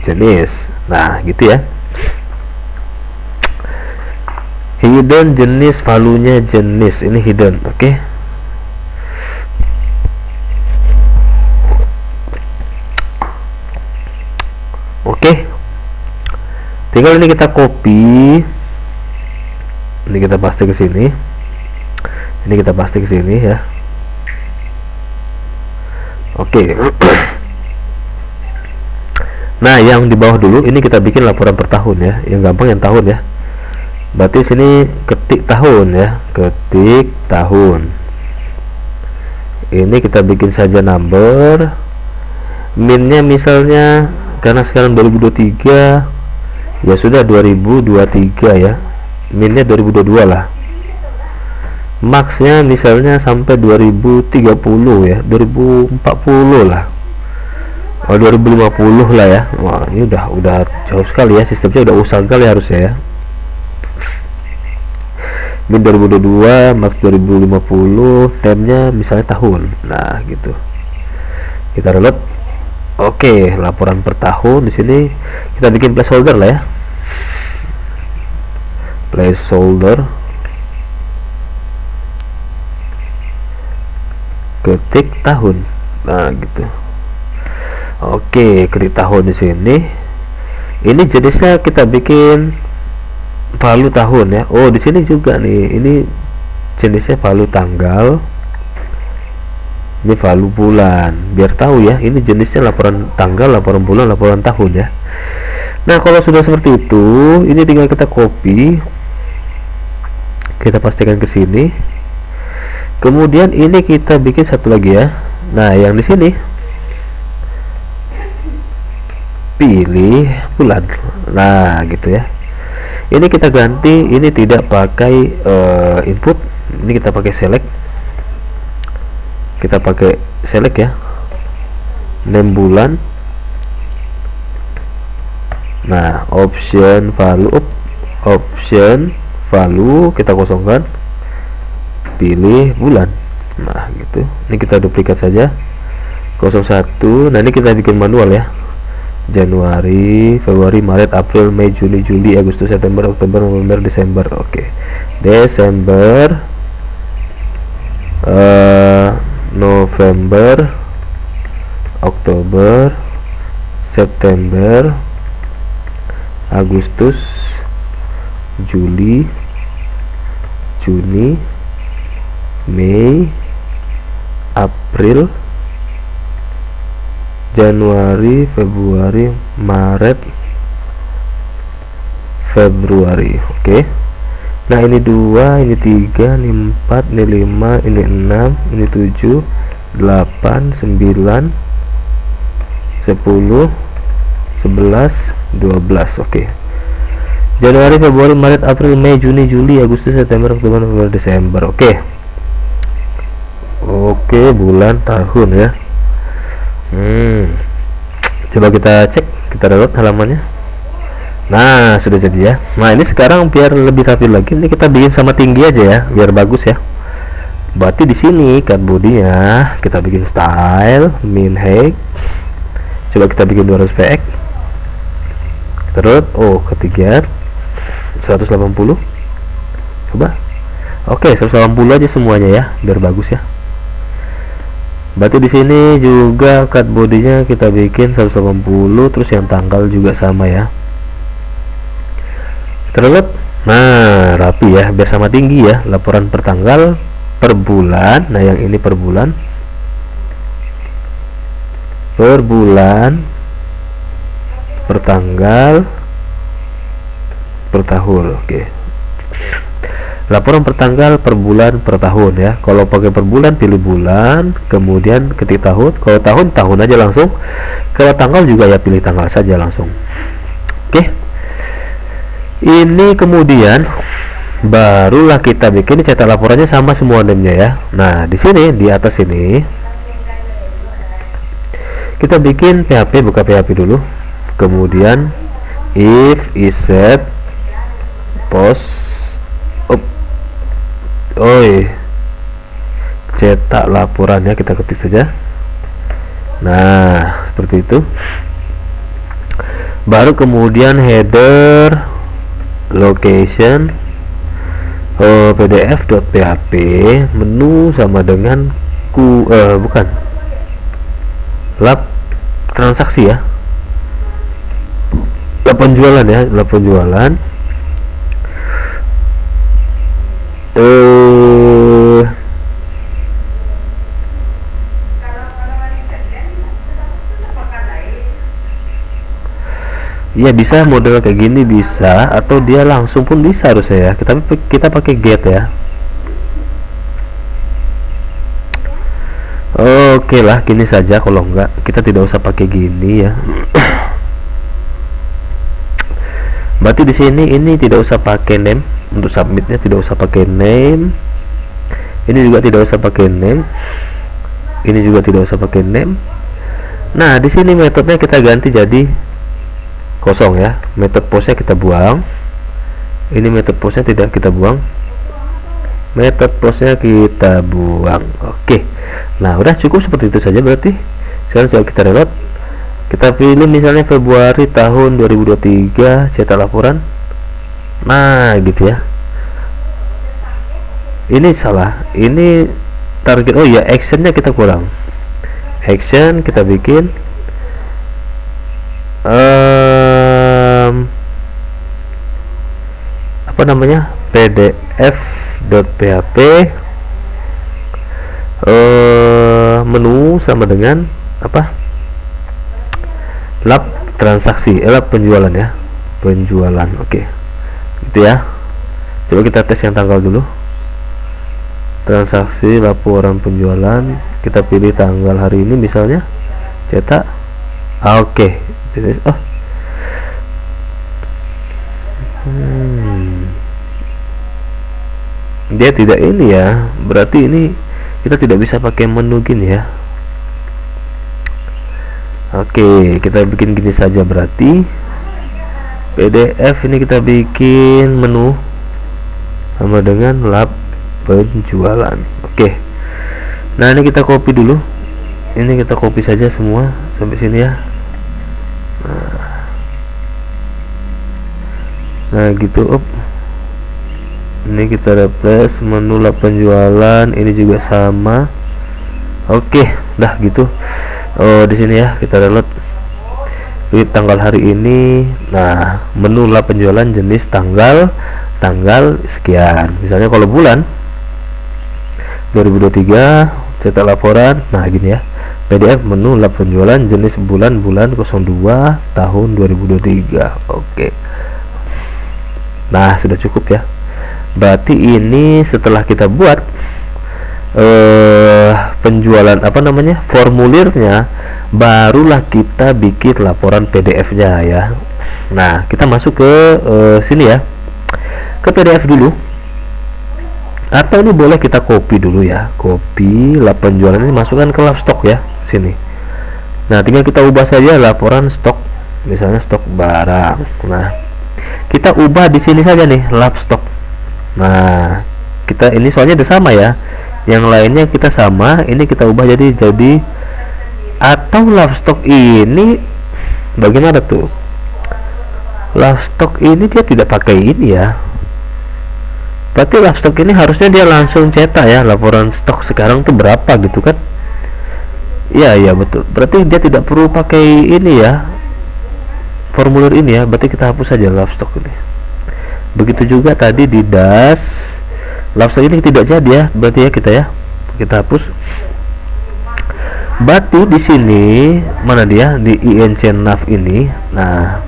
jenis. Nah, gitu ya. Hidden jenis, value-nya jenis, ini hidden. Oke, tinggal ini kita copy, ini kita paste ke sini, ini kita paste ke sini ya. Oke. Nah, yang di bawah dulu ini kita bikin laporan per tahun ya, yang gampang yang tahun ya. Berarti sini ketik tahun ya, ketik tahun. Ini kita bikin saja number, minnya misalnya karena sekarang 2023 ya sudah 2023 ya, minnya 2022 lah. Maxnya misalnya sampai 2030 ya, 2040 lah. Oh, 2050 lah ya. Wah, ini udah jauh sekali ya, sistemnya udah usang kali harusnya ya. Min 2022, max 2050, temnya misalnya tahun. Nah, gitu. Kita download. Oke, laporan per tahun di sini kita bikin placeholder lah ya. Placeholder. Ketik tahun. Nah, gitu. Oke, ketik tahun di sini. Ini jenisnya kita bikin value tahun ya. Oh, di sini juga nih, ini jenisnya value tanggal, ini value bulan, biar tahu ya, ini jenisnya laporan tanggal, laporan bulan, laporan tahun ya. Nah, kalau sudah seperti itu, ini tinggal kita copy, kita pastikan ke sini. Kemudian ini kita bikin satu lagi ya. Nah, yang di sini pilih bulan. Nah, gitu ya. Ini kita ganti, ini tidak pakai input, ini kita pakai select. Kita pakai select ya. Name bulan. Nah, option value kita kosongkan, pilih bulan. Nah, gitu. Ini kita duplikat saja 01. Nah, ini kita bikin manual ya. Januari, Februari, Maret, April, Mei, Juni, Juli, Agustus, September, Oktober, November, Desember. Oke. Desember, November, Oktober, September, Agustus, Juli, Juni, Mei, April, Januari, Februari, Maret, Februari. Oke. Nah, ini 2, ini 3, ini 4, ini 5, ini 6, ini 7, 8, 9, 10, 11, 12. Oke. Januari, Februari, Maret, April, Mei, Juni, Juli, Agustus, September, Oktober, November, Desember. Oke. Oke, bulan, tahun ya. Coba kita cek, kita download halamannya. Nah, sudah jadi ya. Nah, ini sekarang biar lebih rapi lagi, ini kita bikin sama tinggi aja ya, biar bagus ya. Berarti di sini card body-nya kita bikin style min height. Coba kita bikin 200 px. Terus ketiga 180. Coba. Oke, 180 aja semuanya ya, biar bagus ya. Berarti di sini juga cut bodinya kita bikin 180, terus yang tanggal juga sama ya. Terus, nah rapi ya, biar sama tinggi ya. Laporan per tanggal, per bulan. Nah, yang ini per bulan, per tanggal, per tahun. Oke. Laporan per tanggal, per bulan, per tahun ya. Kalau pakai per bulan pilih bulan, kemudian ketik tahun. Kalau tahun aja langsung. Kalau tanggal juga ya pilih tanggal saja langsung. Oke. Ini kemudian barulah kita bikin cetak laporannya sama semua name-nya ya. Nah, di sini di atas ini kita bikin PHP, buka PHP dulu. Kemudian if iset post cetak laporannya kita ketik saja. Nah, seperti itu. Baru kemudian header, location, pdf.php, menu sama dengan lab transaksi ya, lab penjualan ya, lab penjualan. Ya bisa model kayak gini bisa, atau dia langsung pun bisa harusnya ya. Kita pakai get ya. Oke lah, gini saja. Kalau enggak kita tidak usah pakai gini ya. Berarti di sini ini tidak usah pakai name untuk submitnya, tidak usah pakai name. Ini juga tidak usah pakai name. Ini juga tidak usah pakai name. Nah, di sini metodenya kita ganti jadi kosong ya. Metode postnya kita buang. Ini metode postnya tidak kita buang. Metode postnya kita buang. Oke. Nah, udah cukup seperti itu saja berarti. Sekarang coba kita reload. Kita pilih misalnya Februari tahun 2023, cetak laporan. Nah, gitu ya. Ini salah. Ini target. Oh ya, actionnya kita kurang. Action kita bikin apa namanya, pdf.php, menu sama dengan apa, lab transaksi, lab penjualan ya, penjualan. Oke, gitu ya. Coba kita tes yang tanggal dulu. Transaksi laporan penjualan, kita pilih tanggal hari ini misalnya, cetak. Oke. Oh. Dia tidak ini ya, berarti ini kita tidak bisa pakai menu gini ya. Oke, kita bikin gini saja, berarti PDF ini kita bikin menu sama dengan lab penjualan. Oke, nah ini kita copy dulu, ini kita copy saja semua sampai sini ya. Nah gitu. Ini kita replace menu lab penjualan, ini juga sama. Oke, dah gitu. Oh, di sini ya kita reload di tanggal hari ini. Nah, menu lab penjualan jenis tanggal sekian. Misalnya kalau bulan 2023, cetak laporan. Nah, gini ya. PDF menu lab penjualan jenis bulan 02 tahun 2023. Oke. Nah, sudah cukup ya. Berarti ini setelah kita buat penjualan formulirnya, barulah kita bikin laporan PDF-nya ya. Nah, kita masuk ke sini ya, ke PDF dulu, atau ini boleh kita copy dulu ya, copy lab penjualan ini, masukkan ke lab stok ya, sini. Nah, tinggal kita ubah saja laporan stok, misalnya stok barang. Nah, kita ubah di sini saja nih, lab stok. Nah, kita ini soalnya udah sama ya, yang lainnya kita sama, ini kita ubah jadi atau lab stok ini bagaimana tuh? Lab stok ini dia tidak pakai ini ya, berarti lab stok ini harusnya dia langsung cetak ya, laporan stok sekarang tuh berapa gitu kan. Iya betul, berarti dia tidak perlu pakai ini ya, formulir ini ya, berarti kita hapus saja lab stok ini. Begitu juga tadi di das lab stok ini tidak jadi ya, berarti ya kita hapus. Berarti di sini mana dia di INC nav ini. Nah,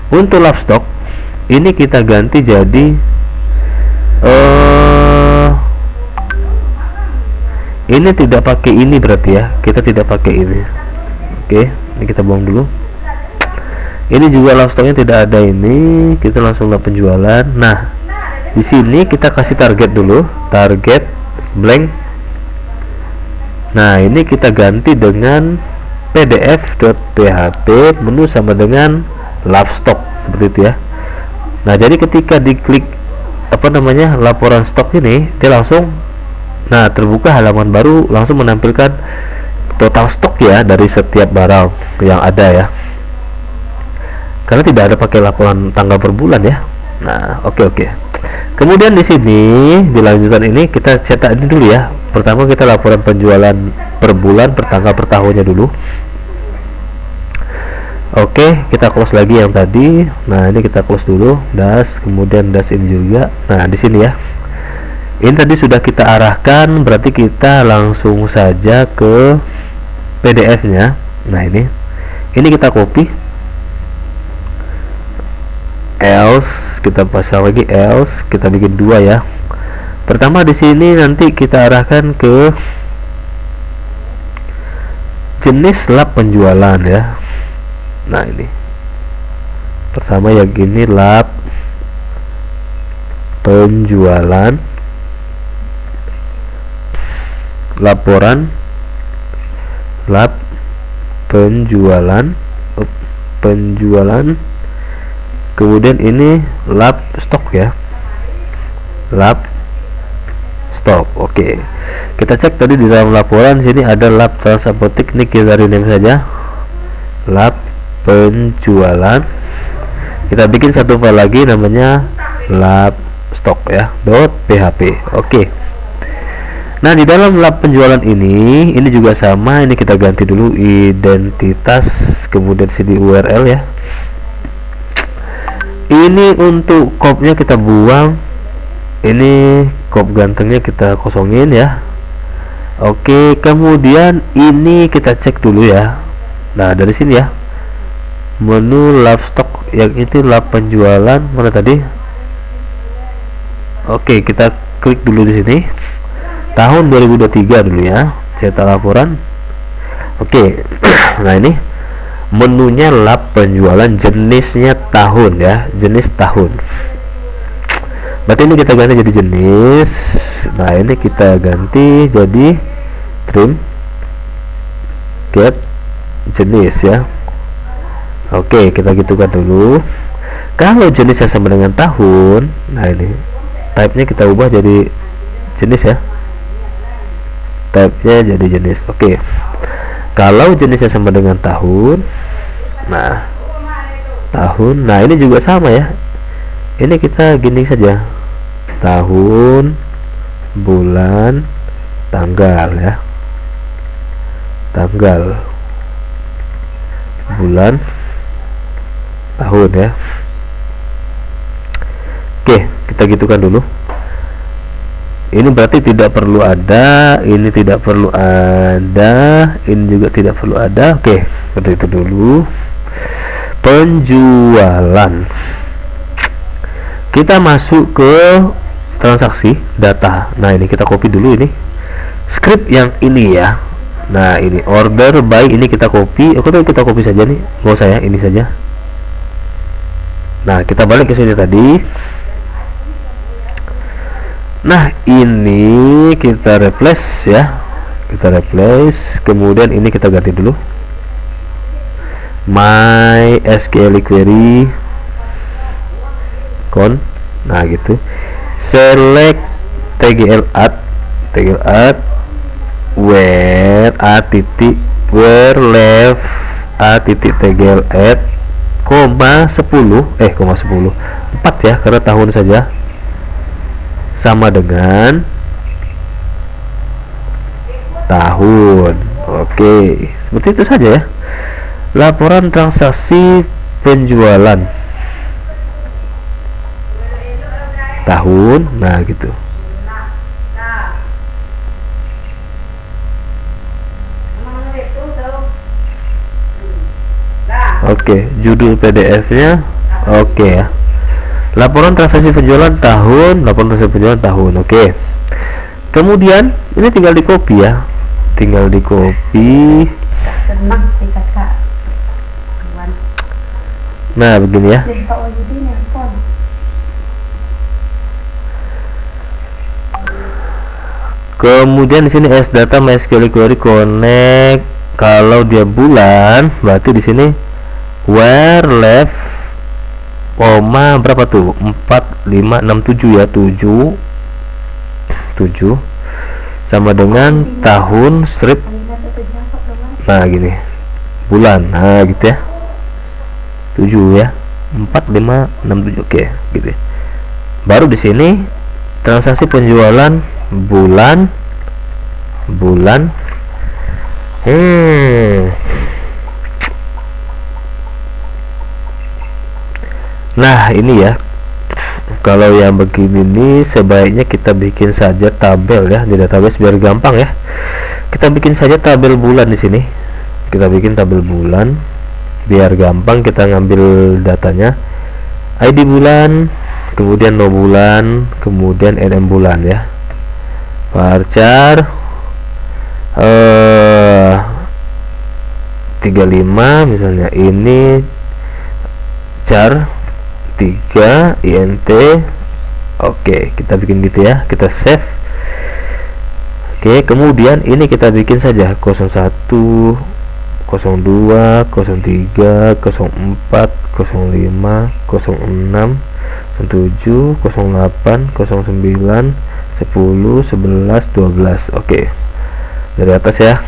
untuk lab stok ini kita ganti jadi ini tidak pakai ini, berarti ya kita tidak pakai ini. Oke, ini kita buang dulu. Ini juga lab stoknya tidak ada, ini kita langsung lab penjualan. Nah, di sini kita kasih target dulu, target blank. Nah, ini kita ganti dengan pdf.php menu sama dengan lab stok, seperti itu ya. Nah, jadi ketika diklik laporan stok ini, dia langsung terbuka halaman baru, langsung menampilkan total stok ya dari setiap barang yang ada ya, karena tidak ada pakai laporan tanggal per bulan ya. Nah, oke. Kemudian di sini di lanjutan ini kita cetak ini dulu ya. Pertama kita laporan penjualan per bulan, per tanggal, per tahunnya dulu. Oke, kita close lagi yang tadi. Nah, ini kita close dulu, das, kemudian das ini juga. Nah, di sini ya. Ini tadi sudah kita arahkan, berarti kita langsung saja ke PDF-nya. Nah, ini kita copy. Else kita pasang lagi, else kita bikin dua ya. Pertama di sini nanti kita arahkan ke jenis lab penjualan ya. Nah, ini pertama ya gini, lab penjualan, laporan lab penjualan, kemudian ini lab stok ya, lab stok. Oke, kita cek tadi di dalam laporan sini ada lab transapotik, ini kita rename saja lab penjualan. Kita bikin satu file lagi namanya lab stok ya, .php. Oke. Nah, di dalam lab penjualan ini juga sama, ini kita ganti dulu identitas, kemudian sini URL ya. Ini untuk kopnya kita buang, ini kop gantengnya kita kosongin ya. Oke, kemudian ini kita cek dulu ya. Nah, dari sini ya, menu lab stock, yang itu lab penjualan mana tadi. Oke, kita klik dulu di sini tahun 2023 dulu ya, cetak laporan. Oke. Nah, ini menunya lab penjualan, jenisnya tahun ya, jenis tahun. Berarti ini kita ganti jadi jenis. Nah, ini kita ganti jadi trim get jenis ya. Oke, kita gitukan dulu. Kalau jenisnya sama dengan tahun, nah ini type nya kita ubah jadi jenis ya, type nya jadi jenis. Oke, kalau jenisnya sama dengan tahun, nah tahun, nah ini juga sama ya, ini kita gini saja, tahun, bulan, tanggal ya, tanggal, bulan, tahun ya. Oke, kita gitukan dulu. Ini berarti tidak perlu ada, ini tidak perlu ada, ini juga tidak perlu ada. Oke, seperti itu dulu. Penjualan, kita masuk ke transaksi data. Nah, ini kita copy dulu ini script yang ini ya. Nah, ini order by, ini kita copy. Oke, kita copy saja nih, nggak usah ya, ini saja. Nah, kita balik ke sini tadi. Nah, ini kita replace ya, kita replace. Kemudian ini kita ganti dulu my SQL query con. Nah, gitu. Select tgl add where where left tgl add koma 10 4 ya, karena tahun saja, sama dengan tahun. Oke, seperti itu saja ya, laporan transaksi penjualan tahun. Nah, gitu. Oke, judul PDF-nya oke ya. Laporan transaksi penjualan tahun, laporan transaksi penjualan tahun. Oke. Kemudian ini tinggal di copy ya. Tinggal di copy. Nah, begini ya. Kemudian di sini as data MySQL query connect. Kalau dia bulan, berarti di sini where left koma berapa tuh, 4 5 6 7 ya, 7 sama dengan tahun strip. Nah, gini bulan, nah gitu ya, 7 ya, 4 5 6 7. Oke, gitu. Baru di sini transaksi penjualan bulan. Nah, ini ya, kalau yang begini nih sebaiknya kita bikin saja tabel ya di database biar gampang ya. Kita bikin saja tabel bulan di sini. Kita bikin tabel bulan biar gampang kita ngambil datanya. ID bulan, kemudian no bulan, kemudian NM bulan ya. Varchar 35 misalnya, ini char 3 int. Oke, kita bikin gitu ya, kita save. Oke, kemudian ini kita bikin saja 01 02 03 04 05 06 07 08 09 10 11 12. Oke, dari atas ya.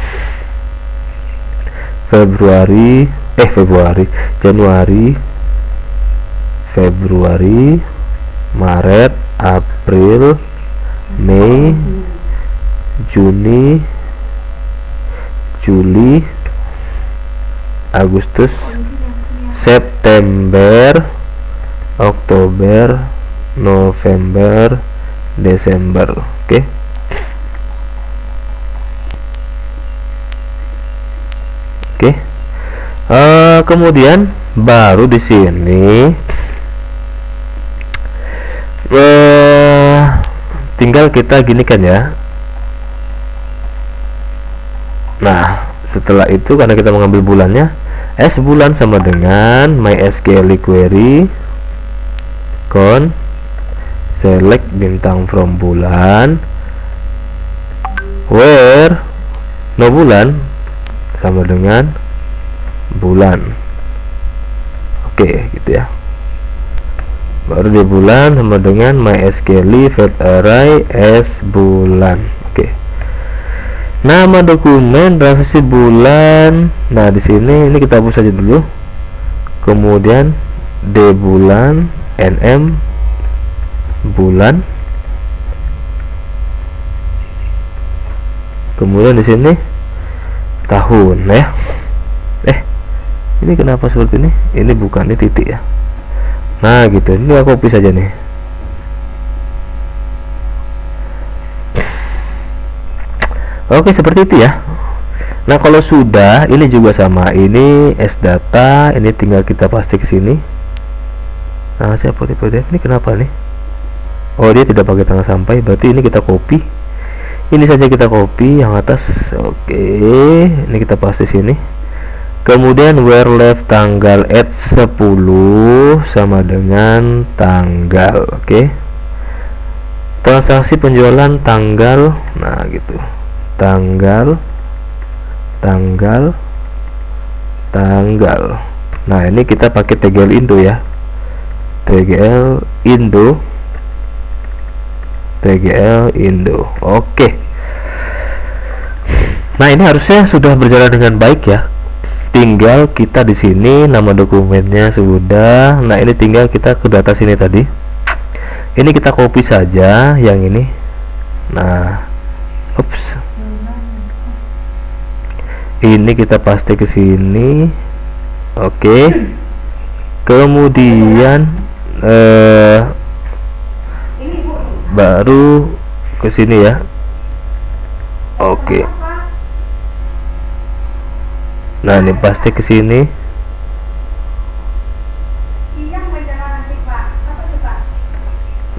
Januari, Februari, Maret, April, Mei, Juni, Juli, Agustus, September, Oktober, November, Desember. Oke. Kemudian Baru di sini tinggal kita gini kan ya. Nah setelah itu karena kita mengambil bulannya, S bulan sama dengan MySQL query con select bintang from bulan where no bulan sama dengan bulan. Oke gitu ya. Baru di bulan sama dengan MySQL fetch array S bulan. Oke. Nama dokumen transaksi bulan. Nah di sini ini kita hapus saja dulu. Kemudian D bulan, NM bulan. Kemudian di sini tahun ya. Ini kenapa seperti ini? Ini bukan, ini titik ya. Nah gitu, ini aku copy saja nih. Oke seperti itu ya. Nah kalau sudah, ini juga sama. Ini S data, ini tinggal kita paste ke sini. Nah saya PDF ini kenapa nih? Oh dia tidak pakai tanggal sampai, berarti ini kita copy. Ini saja kita copy yang atas. Oke, ini kita paste sini. Kemudian where left tanggal at 10 sama dengan tanggal. Oke. Transaksi penjualan tanggal. Nah gitu. Tanggal. Nah ini kita pakai TGL Indo ya. TGL Indo. Oke. Nah ini harusnya sudah berjalan dengan baik ya. Tinggal kita di sini nama dokumennya sudah. Nah ini tinggal kita ke data sini tadi. Ini kita copy saja yang ini. Nah, ups. Ini kita paste ke sini. Oke. Kemudian baru ke sini ya. Oke. Nah ini pasti ke sini.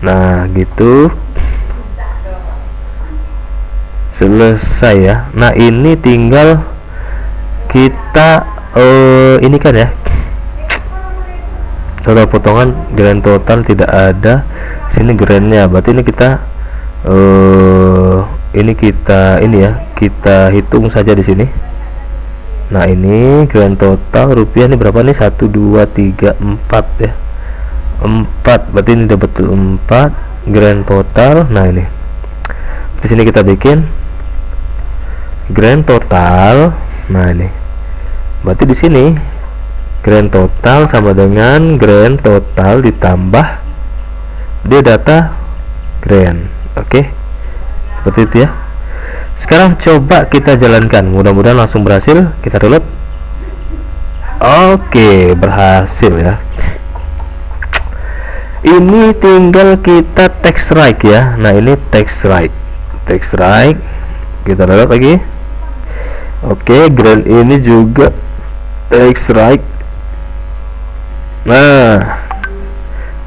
Nah gitu. Selesai ya. Nah ini tinggal kita ini kan ya. Total potongan grand total tidak ada. Sini grandnya. Berarti ini kita ini ya. Kita hitung saja di sini. Nah ini grand total rupiah ini berapa nih? 1 2 3 4 ya. 4 berarti ini dapat 4 grand total. Nah ini di sini kita bikin grand total. Nah ini berarti di sini grand total sama dengan grand total ditambah dia data grand. Oke seperti itu ya. Sekarang coba kita jalankan, mudah-mudahan langsung berhasil. Kita reload. Oke berhasil ya. Ini tinggal kita text right ya. Nah ini text right kita reload lagi. Oke grand ini juga text right. Nah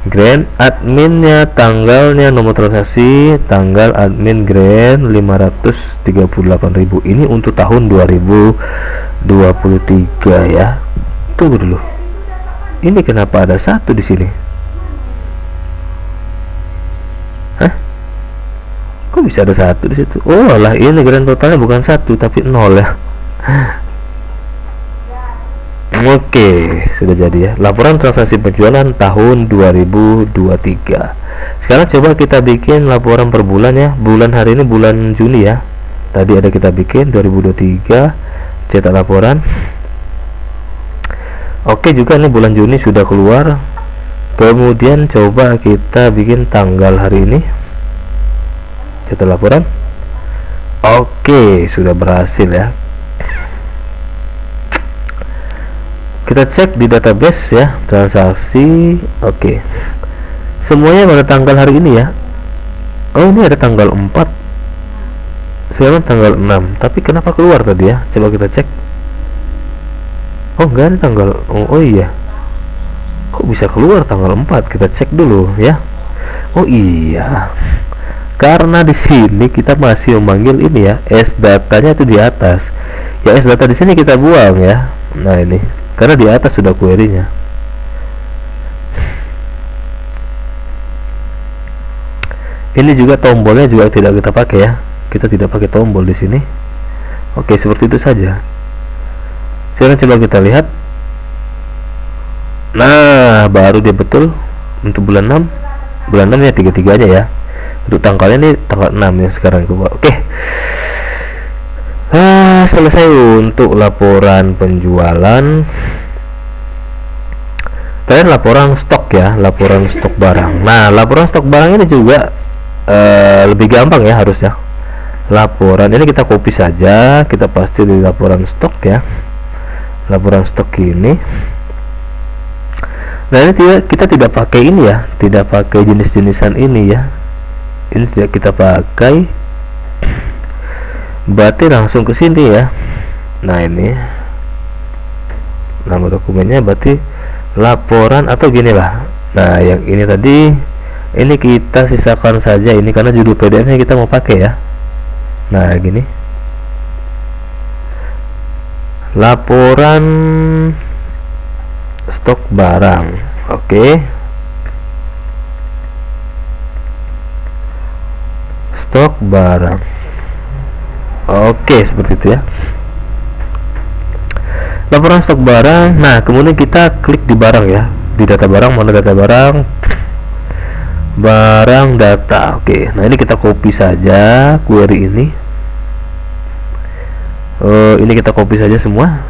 grand adminnya, tanggalnya, nomor transaksi, tanggal admin grand 538.000. Ini untuk tahun 2023 ya. Tunggu dulu. Ini kenapa ada 1 di sini? Hah? Kok bisa ada 1 di situ? Oh lah ini grand totalnya bukan 1 tapi 0 ya. Oke, sudah jadi ya. Laporan transaksi penjualan tahun 2023. Sekarang coba kita bikin laporan per bulan ya. Bulan hari ini bulan Juni ya. Tadi ada kita bikin 2023, cetak laporan. Oke, juga ini bulan Juni sudah keluar. Kemudian coba kita bikin tanggal hari ini. Cetak laporan. Oke, sudah berhasil ya. Kita cek di database ya, transaksi. Oke. Semuanya pada tanggal hari ini ya. Oh, ini ada tanggal 4. Sekarang tanggal 6. Tapi kenapa keluar tadi ya? Coba kita cek. Oh, enggak ada tanggal. Oh iya. kok bisa keluar tanggal 4? Kita cek dulu ya. Oh iya, karena di sini kita masih memanggil ini ya, S datanya itu di atas ya. S data di sini kita buang ya. Nah ini karena di atas sudah query-nya. Ini juga tombolnya juga tidak kita pakai ya, kita tidak pakai tombol di sini. Oke, seperti itu saja. Sekarang coba kita lihat. Nah, baru dia betul untuk bulan 6. Bulan 6 ya, tiga-tiganya ya. Untuk tanggalnya ini tanggal 6 ya sekarang coba. Oke. Selesai untuk laporan penjualan. Kalian laporan stok ya, laporan stok barang. Nah, laporan stok barang ini juga lebih gampang ya harusnya. Laporan ini kita copy saja, kita pasti di laporan stok ya. Laporan stok ini. Nah ini kita tidak pakai ini ya, tidak pakai jenis-jenisan ini ya. Ini tidak kita pakai. Berarti langsung ke sini ya. Nah ini nama dokumennya berarti laporan atau gini lah. Nah yang ini tadi, ini kita sisakan saja ini karena judul PDF nya kita mau pakai ya. Nah gini, laporan stok barang. Oke. Stok barang. Oke, seperti itu ya. Laporan stok barang. Nah, kemudian kita klik di barang ya. Di data barang, mana data barang? Barang data. Oke. Nah, ini kita copy saja query ini. Ini kita copy saja semua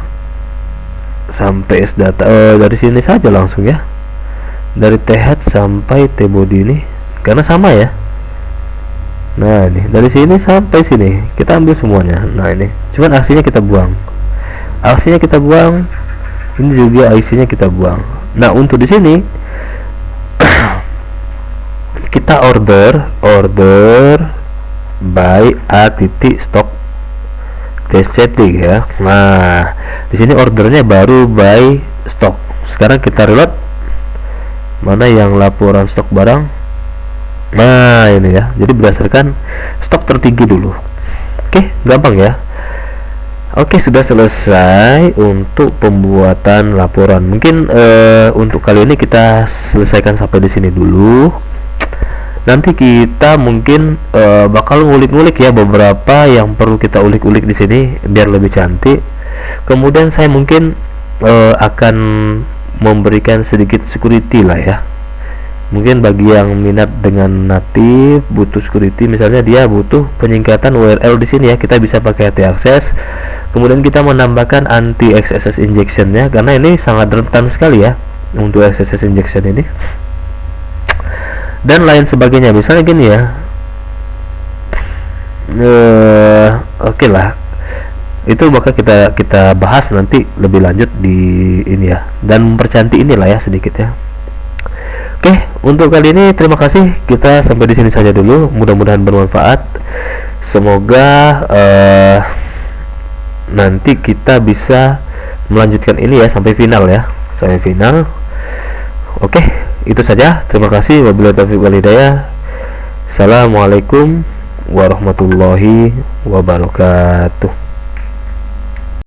sampai S data. Dari sini saja langsung ya. Dari TH sampai T-body ini karena sama ya. Nah, ini dari sini sampai sini kita ambil semuanya. Nah, ini cuman aksinya kita buang. Aksinya kita buang. Ini juga aksinya kita buang. Nah, untuk di sini kita order by a titik stock setting ya. Nah, di sini ordernya baru by stock. Sekarang kita reload. Mana yang laporan stok barang? Nah, ini ya. Jadi berdasarkan stok tertinggi dulu. Oke, gampang ya. Oke, sudah selesai untuk pembuatan laporan. Mungkin untuk kali ini kita selesaikan sampai di sini dulu. Nanti kita mungkin bakal ngulik-ngulik ya beberapa yang perlu kita ulik-ulik di sini biar lebih cantik. Kemudian saya mungkin akan memberikan sedikit security lah ya. Mungkin bagi yang minat dengan native butuh security, misalnya dia butuh penyingkatan URL di sini ya, kita bisa pakai htaccess. Kemudian kita menambahkan anti XSS injection-nya karena ini sangat rentan sekali ya untuk XSS injection ini. Dan lain sebagainya, misalnya gini ya. Oke lah, itu bakal kita bahas nanti lebih lanjut di ini ya, dan mempercantik inilah ya sedikit ya. Oke, untuk kali ini terima kasih. Kita sampai di sini saja dulu. Mudah-mudahan bermanfaat. Semoga nanti kita bisa melanjutkan ini ya sampai final ya, sampai final. Oke, itu saja. Terima kasih. Wabillahi taufiq wal hidayah. Assalamualaikum warahmatullahi wabarakatuh.